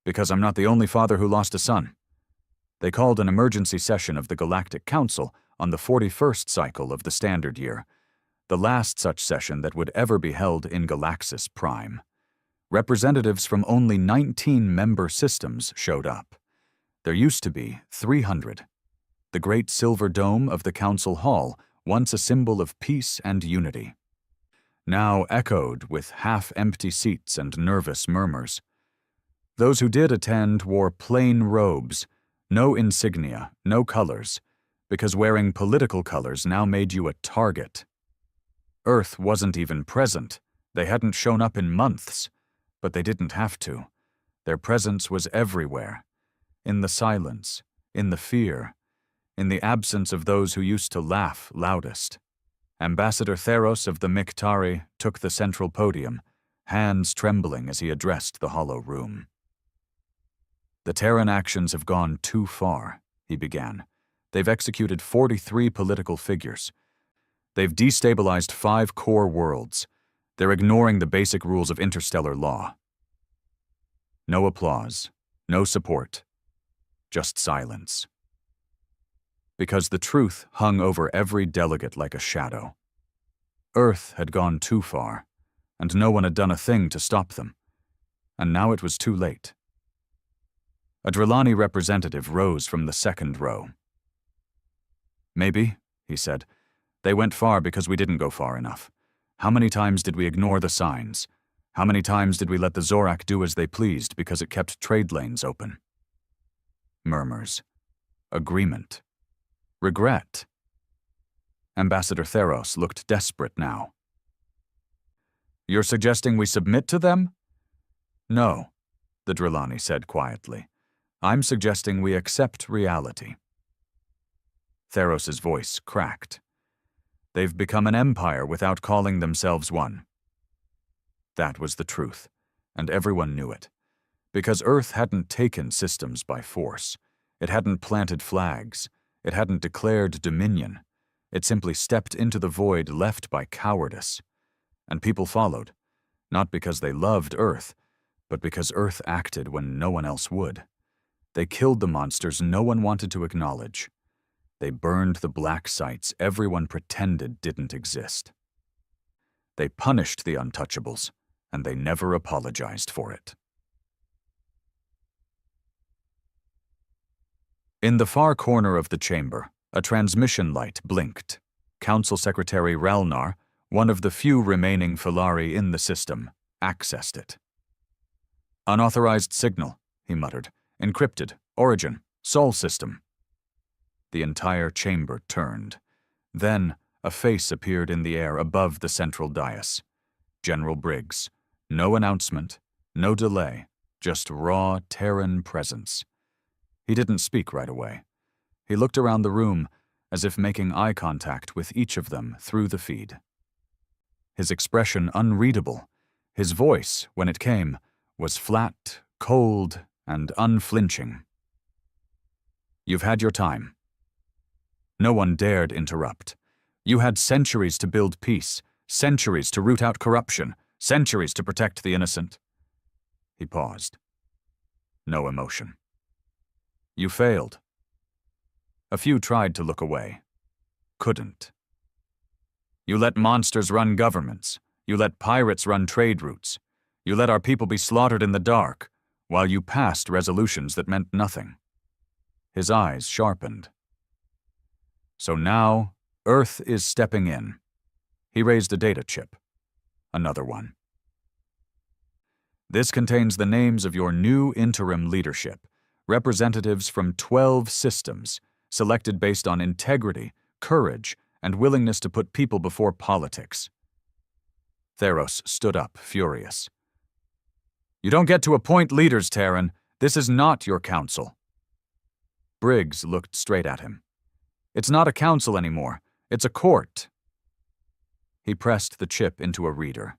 "Because I'm not the only father who lost a son." They called an emergency session of the Galactic Council on the 41st cycle of the Standard Year, the last such session that would ever be held in Galaxis Prime. Representatives from only 19 member systems showed up. There used to be 300. The great silver dome of the council hall, once a symbol of peace and unity, now echoed with half-empty seats and nervous murmurs. Those who did attend wore plain robes, no insignia, no colors, because wearing political colors now made you a target. Earth wasn't even present. They hadn't shown up in months, but they didn't have to. Their presence was everywhere, in the silence, in the fear, in the absence of those who used to laugh loudest. Ambassador Theros of the Miktari took the central podium, hands trembling as he addressed the hollow room. "The Terran actions have gone too far," he began. "They've executed 43 political figures. They've destabilized 5 core worlds. They're ignoring the basic rules of interstellar law." No applause, no support, just silence. Because the truth hung over every delegate like a shadow. Earth had gone too far, and no one had done a thing to stop them. And now it was too late. A Drellani representative rose from the second row. "Maybe," he said, "they went far because we didn't go far enough. How many times did we ignore the signs? How many times did we let the Zorak do as they pleased because it kept trade lanes open?" Murmurs. Agreement. Regret. Ambassador Theros looked desperate now. "You're suggesting we submit to them?" "No," the Drellani said quietly. "I'm suggesting we accept reality." Theros's voice cracked. "They've become an empire without calling themselves one." That was the truth, and everyone knew it. Because Earth hadn't taken systems by force. It hadn't planted flags. It hadn't declared dominion. It simply stepped into the void left by cowardice. And people followed, not because they loved Earth, but because Earth acted when no one else would. They killed the monsters no one wanted to acknowledge. They burned the black sites everyone pretended didn't exist. They punished the untouchables, and they never apologized for it. In the far corner of the chamber, a transmission light blinked. Council Secretary Ralnar, one of the few remaining Filari in the system, accessed it. "Unauthorized signal," he muttered. "Encrypted. Origin. Sol system." The entire chamber turned. Then, a face appeared in the air above the central dais. General Briggs. No announcement, no delay, just raw Terran presence. He didn't speak right away. He looked around the room, as if making eye contact with each of them through the feed. His expression unreadable. His voice, when it came, was flat, cold, and unflinching. "You've had your time." No one dared interrupt. "You had centuries to build peace, centuries to root out corruption, centuries to protect the innocent." He paused. No emotion. "You failed." A few tried to look away. Couldn't. "You let monsters run governments. You let pirates run trade routes. You let our people be slaughtered in the dark, while you passed resolutions that meant nothing." His eyes sharpened. "So now, Earth is stepping in." He raised a data chip. Another one. "This contains the names of your new interim leadership, representatives from 12 systems, selected based on integrity, courage, and willingness to put people before politics." Theros stood up, furious. "You don't get to appoint leaders, Terran. This is not your council." Briggs looked straight at him. "It's not a council anymore. It's a court." He pressed the chip into a reader.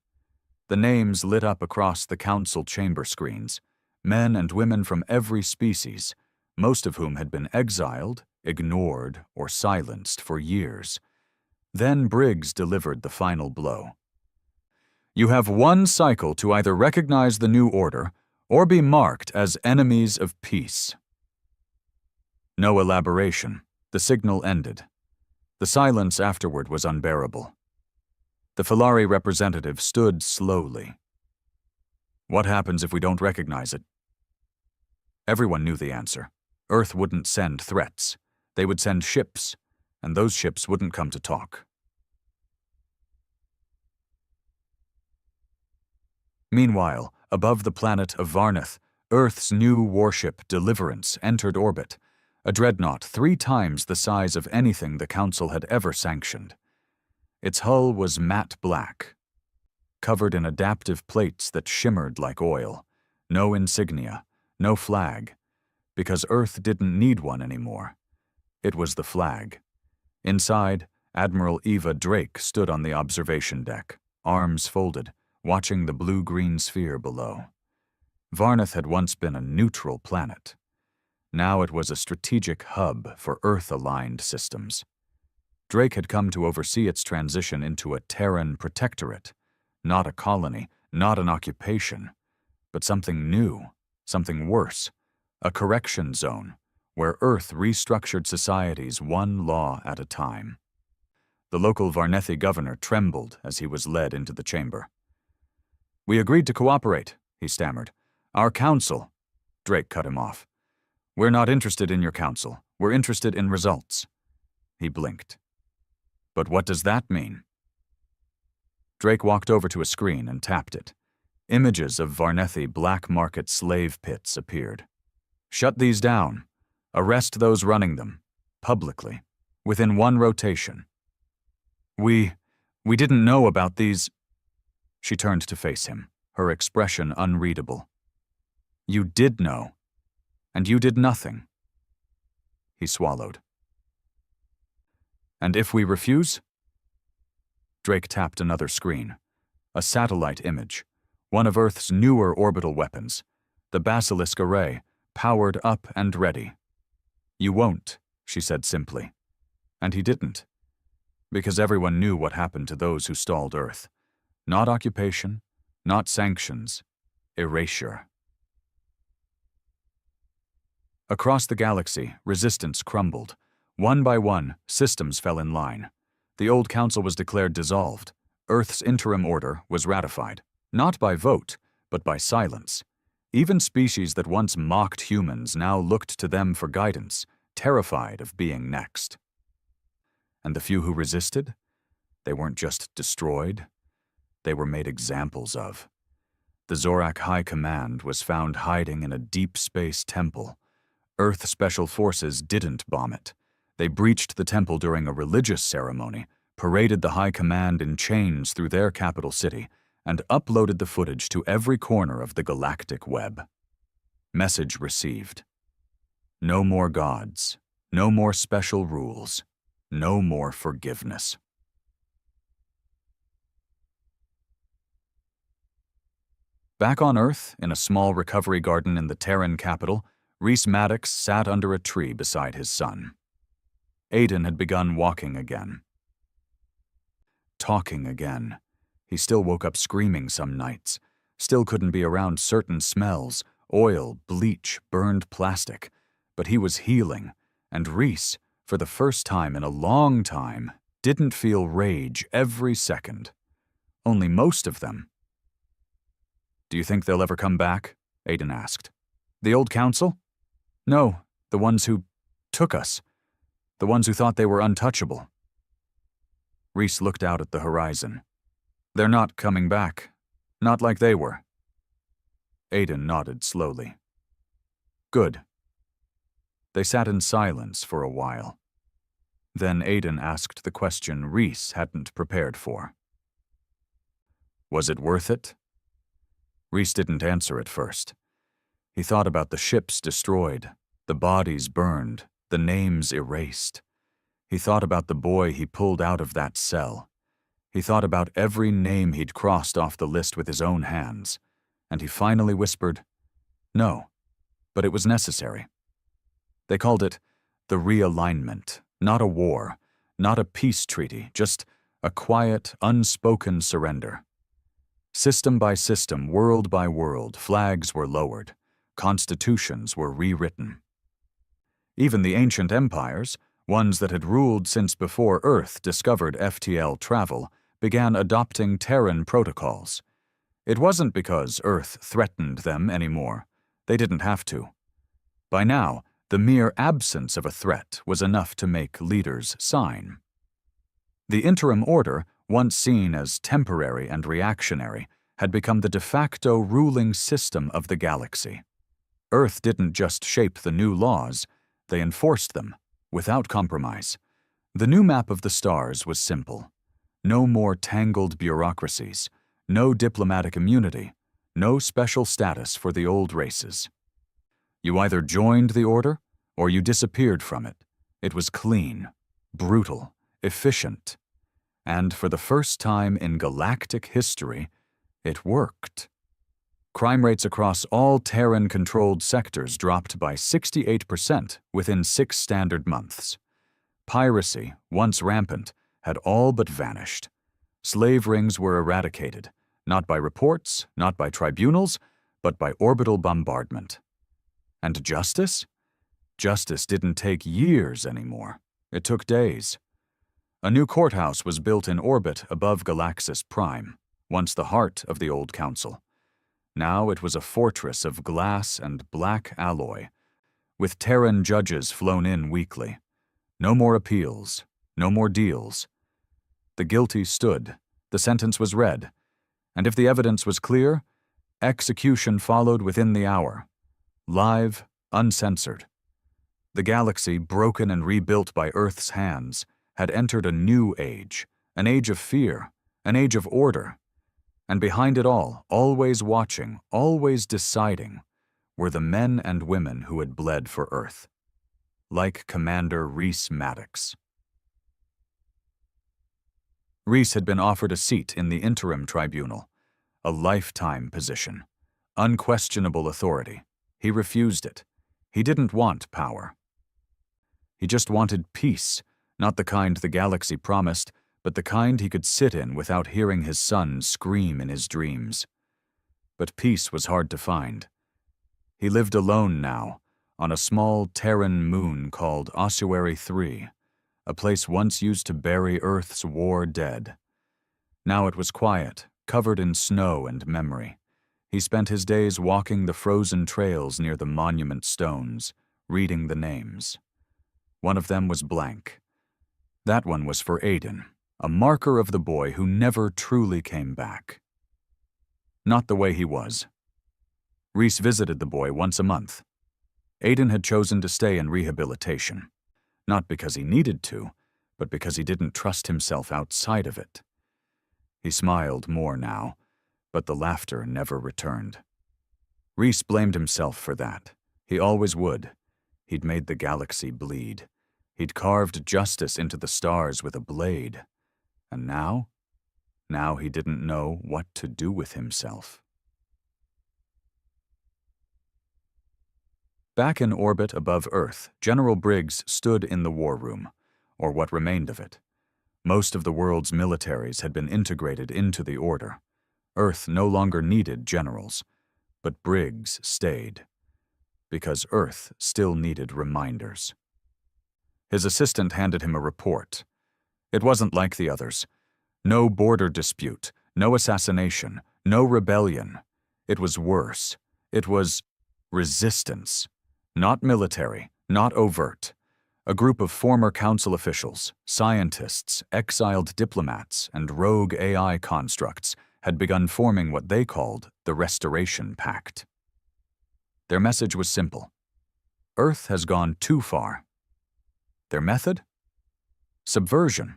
The names lit up across the council chamber screens. Men and women from every species, most of whom had been exiled, ignored, or silenced for years. Then Briggs delivered the final blow. You have one cycle to either recognize the new order or be marked as enemies of peace. No elaboration. The signal ended. The silence afterward was unbearable. The Filari representative stood slowly. What happens if we don't recognize it? Everyone knew the answer. Earth wouldn't send threats. They would send ships, and those ships wouldn't come to talk. Meanwhile, above the planet of Varnath, Earth's new warship, Deliverance, entered orbit, a dreadnought 3 times the size of anything the Council had ever sanctioned. Its hull was matte black, covered in adaptive plates that shimmered like oil. No insignia, no flag, because Earth didn't need one anymore. It was the flag. Inside, Admiral Eva Drake stood on the observation deck, arms folded, watching the blue-green sphere below. Varnath had once been a neutral planet. Now it was a strategic hub for Earth-aligned systems. Drake had come to oversee its transition into a Terran protectorate, not a colony, not an occupation, but something new, something worse, a correction zone, where Earth restructured societies one law at a time. The local Varnethi governor trembled as he was led into the chamber. "We agreed to cooperate," he stammered. "Our council—" Drake cut him off. "We're not interested in your council. We're interested in results." He blinked. "But what does that mean?" Drake walked over to a screen and tapped it. Images of Varnethi black market slave pits appeared. "Shut these down. Arrest those running them. Publicly. Within 1 rotation." We didn't know about these." She turned to face him, her expression unreadable. "You did know. And you did nothing." He swallowed. "And if we refuse?" Drake tapped another screen. A satellite image. One of Earth's newer orbital weapons. The Basilisk Array, powered up and ready. "You won't," she said simply. And he didn't. Because everyone knew what happened to those who stalled Earth. Not occupation, not sanctions, erasure. Across the galaxy, resistance crumbled. One by one, systems fell in line. The old council was declared dissolved. Earth's interim order was ratified, not by vote, but by silence. Even species that once mocked humans now looked to them for guidance, terrified of being next. And the few who resisted? They weren't just destroyed. They were made examples of. The Zorak High Command was found hiding in a deep space temple. Earth Special Forces didn't bomb it. They breached the temple during a religious ceremony, paraded the High Command in chains through their capital city, and uploaded the footage to every corner of the galactic web. Message received. No more gods. No more special rules. No more forgiveness. Back on Earth, in a small recovery garden in the Terran capital, Rhys Maddox sat under a tree beside his son. Aiden had begun walking again. Talking again. He still woke up screaming some nights, still couldn't be around certain smells, oil, bleach, burned plastic, but he was healing, and Rhys, for the first time in a long time, didn't feel rage every second. Only most of them. "Do you think they'll ever come back?" Aiden asked. "The old council?" "No, the ones who took us. The ones who thought they were untouchable." Rhys looked out at the horizon. "They're not coming back. Not like they were." Aiden nodded slowly. "Good." They sat in silence for a while. Then Aiden asked the question Rhys hadn't prepared for. "Was it worth it?" Rhys didn't answer at first. He thought about the ships destroyed, the bodies burned, the names erased. He thought about the boy he pulled out of that cell. He thought about every name he'd crossed off the list with his own hands. And he finally whispered, "No, but it was necessary." They called it the realignment, not a war, Not a peace treaty, just a quiet, unspoken surrender. System by system, world by world, flags were lowered. Constitutions were rewritten. Even the ancient empires, ones that had ruled since before Earth discovered FTL travel, began adopting Terran protocols. It wasn't because Earth threatened them anymore. They didn't have to. By now, the mere absence of a threat was enough to make leaders sign. The interim order, once seen as temporary and reactionary, had become the de facto ruling system of the galaxy. Earth didn't just shape the new laws, they enforced them, without compromise. The new map of the stars was simple. No more tangled bureaucracies, no diplomatic immunity, no special status for the old races. You either joined the order, or you disappeared from it. It was clean, brutal, efficient. And for the first time in galactic history, it worked. Crime rates across all Terran-controlled sectors dropped by 68% within 6 standard months. Piracy, once rampant, had all but vanished. Slave rings were eradicated, not by reports, not by tribunals, but by orbital bombardment. And justice? Justice didn't take years anymore. It took days. A new courthouse was built in orbit above Galaxis Prime, once the heart of the old council. Now it was a fortress of glass and black alloy, with Terran judges flown in weekly. No more appeals, no more deals. The guilty stood, the sentence was read, and if the evidence was clear, execution followed within the hour. Live, uncensored. The galaxy, broken and rebuilt by Earth's hands, had entered a new age, an age of fear, an age of order. And behind it all, always watching, always deciding, were the men and women who had bled for Earth. Like Commander Rhys Maddox. Rhys had been offered a seat in the interim tribunal, a lifetime position, unquestionable authority. He refused it. He didn't want power. He just wanted peace, not the kind the galaxy promised, but the kind he could sit in without hearing his son scream in his dreams. But peace was hard to find. He lived alone now, on a small Terran moon called Ossuary 3, a place once used to bury Earth's war dead. Now it was quiet, covered in snow and memory. He spent his days walking the frozen trails near the monument stones, reading the names. One of them was blank. That one was for Aiden, a marker of the boy who never truly came back. Not the way he was. Rhys visited the boy once a month. Aiden had chosen to stay in rehabilitation, not because he needed to, but because he didn't trust himself outside of it. He smiled more now, but the laughter never returned. Rhys blamed himself for that. He always would. He'd made the galaxy bleed. He'd carved justice into the stars with a blade. And now? Now he didn't know what to do with himself. Back in orbit above Earth, General Briggs stood in the war room, or what remained of it. Most of the world's militaries had been integrated into the order. Earth no longer needed generals, but Briggs stayed, because Earth still needed reminders. His assistant handed him a report. It wasn't like the others. No border dispute, no assassination, no rebellion. It was worse. It was resistance. Not military, not overt. A group of former council officials, scientists, exiled diplomats, and rogue AI constructs had begun forming what they called the Restoration Pact. Their message was simple. Earth has gone too far. Their method? Subversion,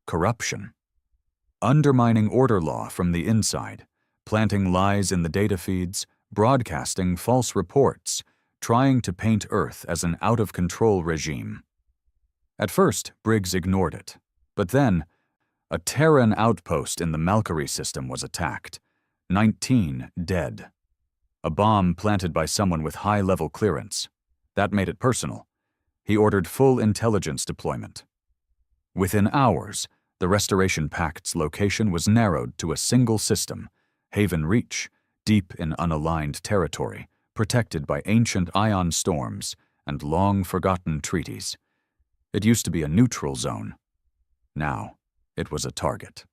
corruption, undermining order law from the inside, planting lies in the data feeds, broadcasting false reports, trying to paint Earth as an out-of-control regime. At first, Briggs ignored it, but then, a Terran outpost in the Malkari system was attacked. 19 dead. A bomb planted by someone with high-level clearance. That made it personal. He ordered full intelligence deployment. Within hours, the Restoration Pact's location was narrowed to a single system, Haven Reach, deep in unaligned territory, protected by ancient ion storms and long-forgotten treaties. It used to be a neutral zone. Now, it was a target.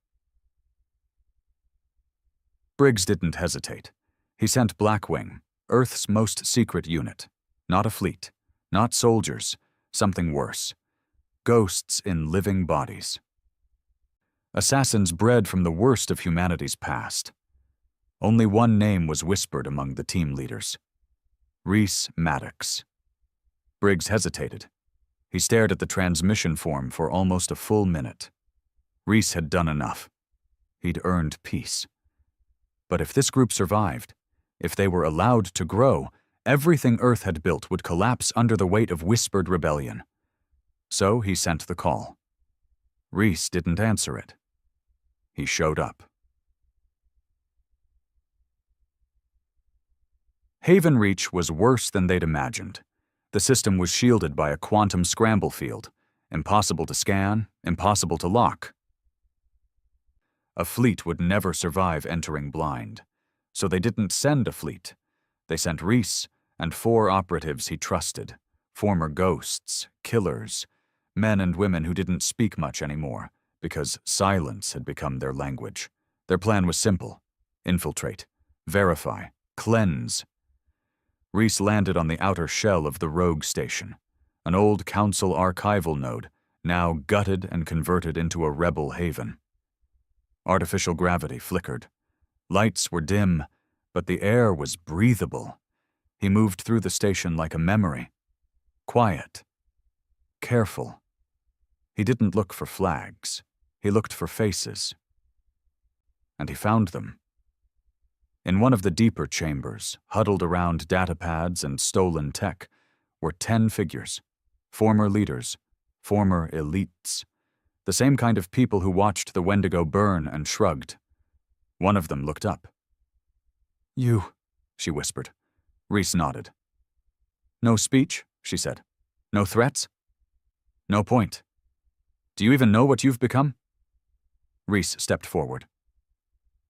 Briggs didn't hesitate. He sent Blackwing, Earth's most secret unit. Not a fleet, not soldiers, something worse. Ghosts in living bodies. Assassins bred from the worst of humanity's past. Only one name was whispered among the team leaders. Rhys Maddox. Briggs hesitated. He stared at the transmission form for almost a full minute. Rhys had done enough. He'd earned peace. But if this group survived, if they were allowed to grow, everything Earth had built would collapse under the weight of whispered rebellion. So he sent the call. Rhys didn't answer it. He showed up. Haven Reach was worse than they'd imagined. The system was shielded by a quantum scramble field. Impossible to scan, impossible to lock. A fleet would never survive entering blind. So they didn't send a fleet. They sent Rhys and 4 operatives he trusted. Former ghosts, killers, men and women who didn't speak much anymore, because silence had become their language. Their plan was simple: infiltrate, verify, cleanse. Rhys landed on the outer shell of the Rogue Station, an old Council archival node, now gutted and converted into a rebel haven. Artificial gravity flickered. Lights were dim, but the air was breathable. He moved through the station like a memory. Quiet. Careful. He didn't look for flags. He looked for faces. And he found them. In one of the deeper chambers, huddled around datapads and stolen tech, were 10 figures. Former leaders. Former elites. The same kind of people who watched the Wendigo burn and shrugged. One of them looked up. "You," she whispered. Rhys nodded. "No speech?" she said. "No threats?" "No point. Do you even know what you've become?" Rhys stepped forward.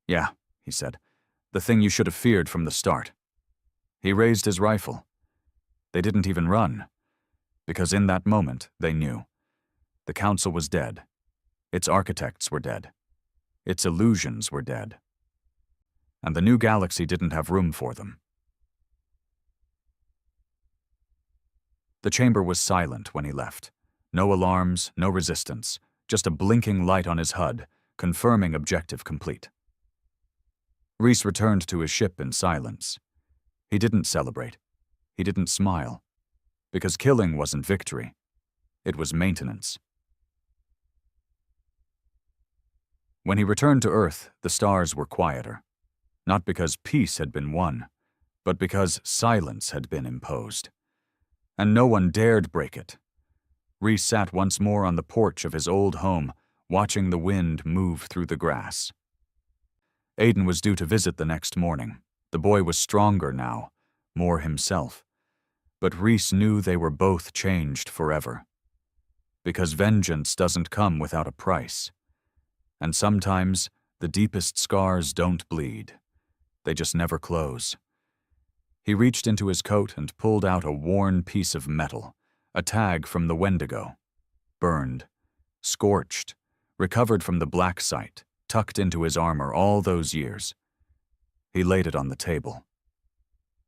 "Yeah," he said. "The thing you should have feared from the start." He raised his rifle. They didn't even run, because in that moment they knew. The Council was dead. Its architects were dead. Its illusions were dead. And the new galaxy didn't have room for them. The chamber was silent when he left. No alarms, no resistance, just a blinking light on his HUD, confirming objective complete. Rhys returned to his ship in silence. He didn't celebrate. He didn't smile. Because killing wasn't victory. It was maintenance. When he returned to Earth, the stars were quieter. Not because peace had been won, but because silence had been imposed. And no one dared break it. Rhys sat once more on the porch of his old home, watching the wind move through the grass. Aiden was due to visit the next morning. The boy was stronger now, more himself. But Rhys knew they were both changed forever. Because vengeance doesn't come without a price. And sometimes, the deepest scars don't bleed. They just never close. He reached into his coat and pulled out a worn piece of metal, a tag from the Wendigo. Burned, scorched, recovered from the black site, tucked into his armor all those years. He laid it on the table.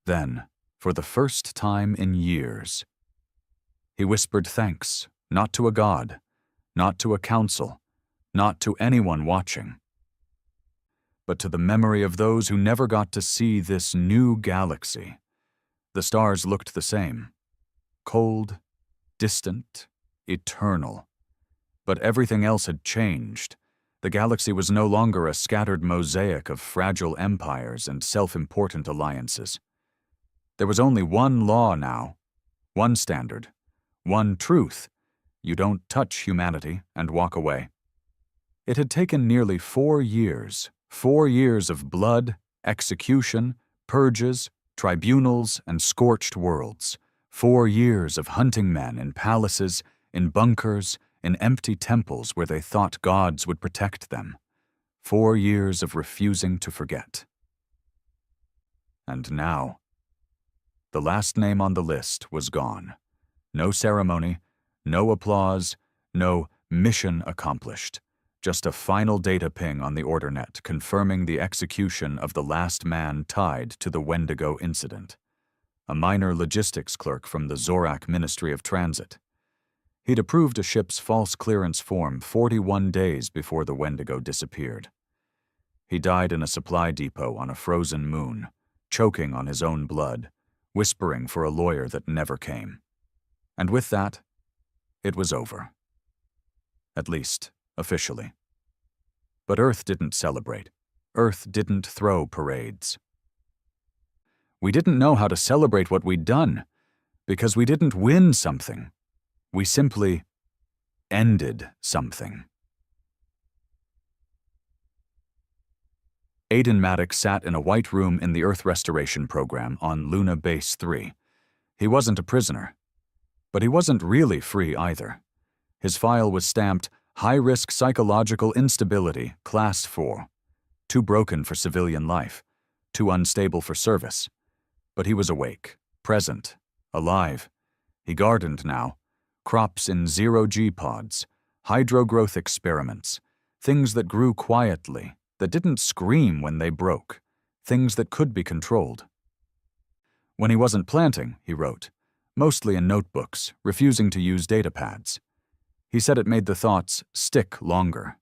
Then, for the first time in years, he whispered thanks, not to a god, not to a council, not to anyone watching, but to the memory of those who never got to see this new galaxy. The stars looked the same. Cold, distant, eternal. But everything else had changed. The galaxy was no longer a scattered mosaic of fragile empires and self-important alliances. There was only one law now, one standard, one truth. You don't touch humanity and walk away. It had taken nearly 4 years, 4 years of blood, execution, purges, tribunals, and scorched worlds. 4 years of hunting men in palaces, in bunkers, in empty temples where they thought gods would protect them. 4 years of refusing to forget. And now, the last name on the list was gone. No ceremony, no applause, no mission accomplished. Just a final data ping on the ordernet confirming the execution of the last man tied to the Wendigo incident. A minor logistics clerk from the Zorak Ministry of Transit. He'd approved a ship's false clearance form 41 days before the Wendigo disappeared. He died in a supply depot on a frozen moon, choking on his own blood, whispering for a lawyer that never came. And with that, it was over. At least, officially. But Earth didn't celebrate. Earth didn't throw parades. We didn't know how to celebrate what we'd done, because we didn't win something. We simply ended something. Aiden Maddox sat in a white room in the Earth Restoration Program on Luna Base 3. He wasn't a prisoner. But he wasn't really free either. His file was stamped High-Risk Psychological Instability, Class 4. Too broken for civilian life. Too unstable for service. But he was awake, present, alive. He gardened now. Crops in zero-G pods, hydrogrowth experiments, things that grew quietly, that didn't scream when they broke, things that could be controlled. When he wasn't planting, he wrote, mostly in notebooks, refusing to use data pads. He said it made the thoughts stick longer.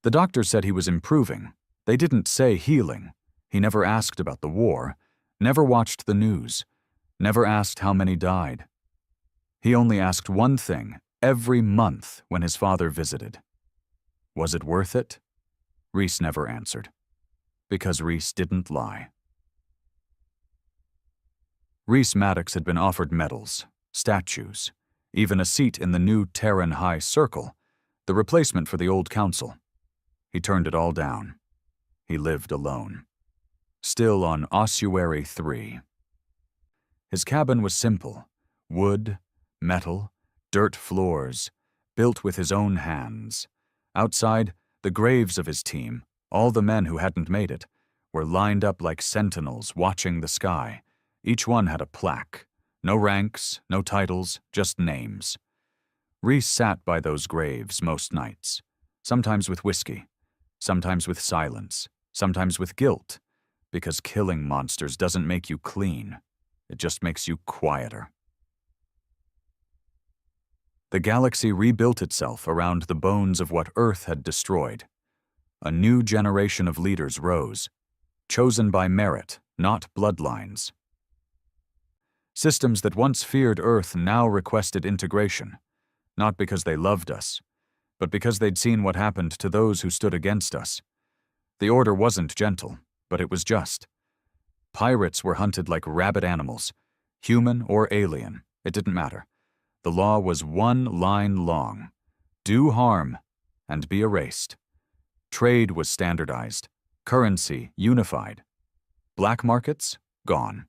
The doctors said he was improving. They didn't say healing. He never asked about the war, never watched the news, never asked how many died. He only asked one thing every month when his father visited. Was it worth it? Reese never answered, because Reese didn't lie. Reese Maddox had been offered medals, statues, even a seat in the new Terran High Circle, the replacement for the old council. He turned it all down. He lived alone. Still on Ossuary 3. His cabin was simple, wood, metal, dirt floors, built with his own hands. Outside, the graves of his team, all the men who hadn't made it, were lined up like sentinels watching the sky. Each one had a plaque. No ranks, no titles, just names. Reese sat by those graves most nights, sometimes with whiskey, sometimes with silence, sometimes with guilt, because killing monsters doesn't make you clean. It just makes you quieter. The galaxy rebuilt itself around the bones of what Earth had destroyed. A new generation of leaders rose, chosen by merit, not bloodlines. Systems that once feared Earth now requested integration, not because they loved us, but because they'd seen what happened to those who stood against us. The order wasn't gentle, but it was just. Pirates were hunted like rabid animals, human or alien, it didn't matter. The law was one line long: do harm and be erased. Trade was standardized, currency unified. Black markets, gone,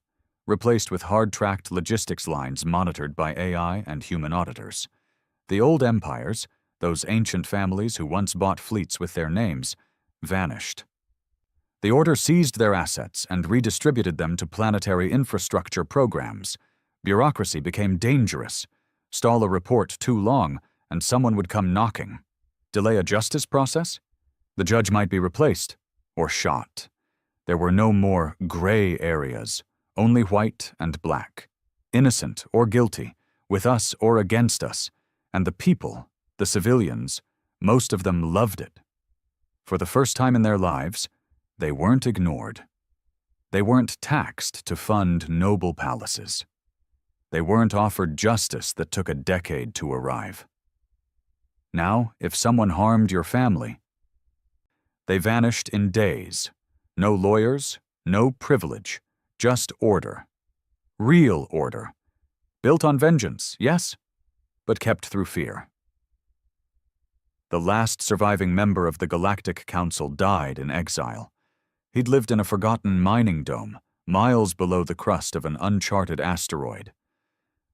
replaced with hard-tracked logistics lines monitored by AI and human auditors. The old empires, those ancient families who once bought fleets with their names, vanished. The Order seized their assets and redistributed them to planetary infrastructure programs. Bureaucracy became dangerous. Stall a report too long, and someone would come knocking. Delay a justice process? The judge might be replaced, or shot. There were no more gray areas, only white and black. Innocent or guilty, with us or against us. And the people, the civilians, most of them loved it. For the first time in their lives, they weren't ignored. They weren't taxed to fund noble palaces. They weren't offered justice that took a decade to arrive. Now, if someone harmed your family, they vanished in days. No lawyers, no privilege, just order. Real order. Built on vengeance, yes, but kept through fear. The last surviving member of the Galactic Council died in exile. He'd lived in a forgotten mining dome, miles below the crust of an uncharted asteroid.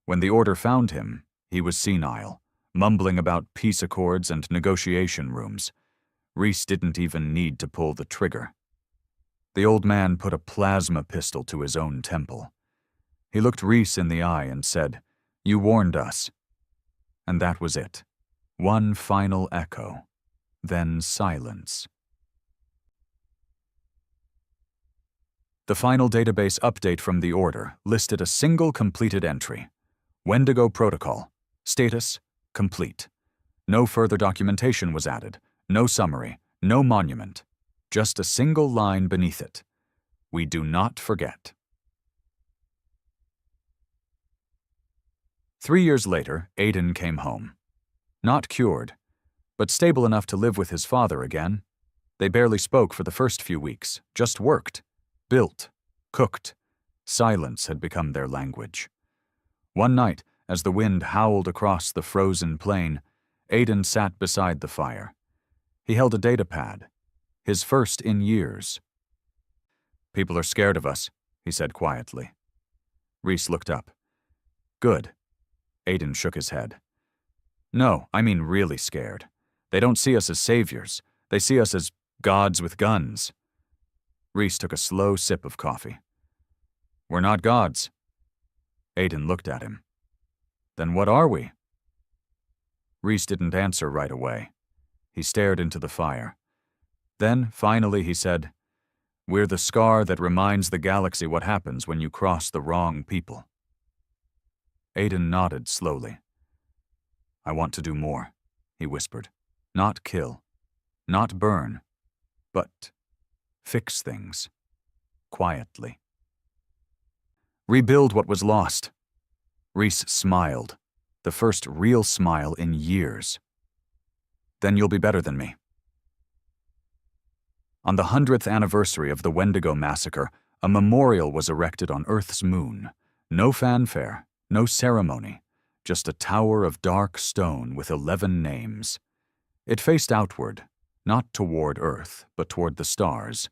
When the Order found him, he was senile, mumbling about peace accords and negotiation rooms. Reese didn't even need to pull the trigger. The old man put a plasma pistol to his own temple. He looked Reese in the eye and said, "You warned us." And that was it. One final echo. Then silence. The final database update from the Order listed a single completed entry. Wendigo Protocol. Status: complete. No further documentation was added. No summary. No monument. Just a single line beneath it. We do not forget. 3 years later, Aiden came home. Not cured, but stable enough to live with his father again. They barely spoke for the first few weeks, just worked, built, cooked. Silence had become their language. One night, as the wind howled across the frozen plain, Aiden sat beside the fire. He held a data pad, his first in years. "People are scared of us," he said quietly. Reese looked up. "Good." Aiden shook his head. "No, I mean really scared. They don't see us as saviors. They see us as gods with guns." Reese took a slow sip of coffee. "We're not gods." Aiden looked at him. "Then what are we?" Reese didn't answer right away. He stared into the fire. Then, finally, he said, "We're the scar that reminds the galaxy what happens when you cross the wrong people." Aiden nodded slowly. "I want to do more," he whispered. "Not kill, not burn, but fix things. Quietly. Rebuild what was lost." Reese smiled, the first real smile in years. "Then you'll be better than me." On the 100th anniversary of the Wendigo massacre, a memorial was erected on Earth's moon. No fanfare, no ceremony, just a tower of dark stone with 11 names. It faced outward, not toward Earth, but toward the stars,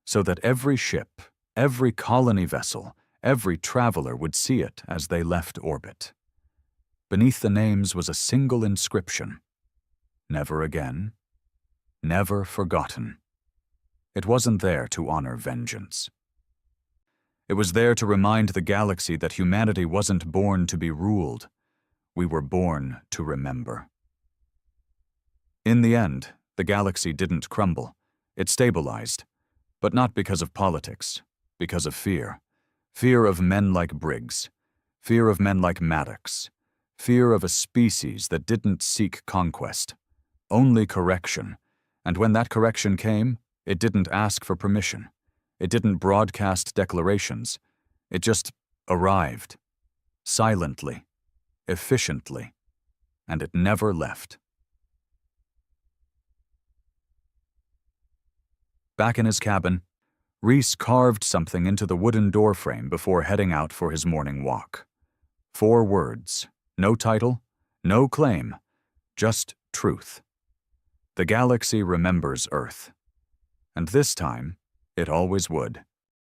so that every ship, every colony vessel, every traveler would see it as they left orbit. Beneath the names was a single inscription: "Never again, never forgotten." It wasn't there to honor vengeance. It was there to remind the galaxy that humanity wasn't born to be ruled. We were born to remember. In the end, the galaxy didn't crumble. It stabilized, but not because of politics, because of fear. Fear of men like Briggs, fear of men like Maddox, fear of a species that didn't seek conquest, only correction, and when that correction came, it didn't ask for permission. It didn't broadcast declarations. It just arrived, silently, efficiently, and it never left. Back in his cabin, Reese carved something into the wooden doorframe before heading out for his morning walk. 4 words, no title, no claim, just truth. The galaxy remembers Earth. And this time, it always would.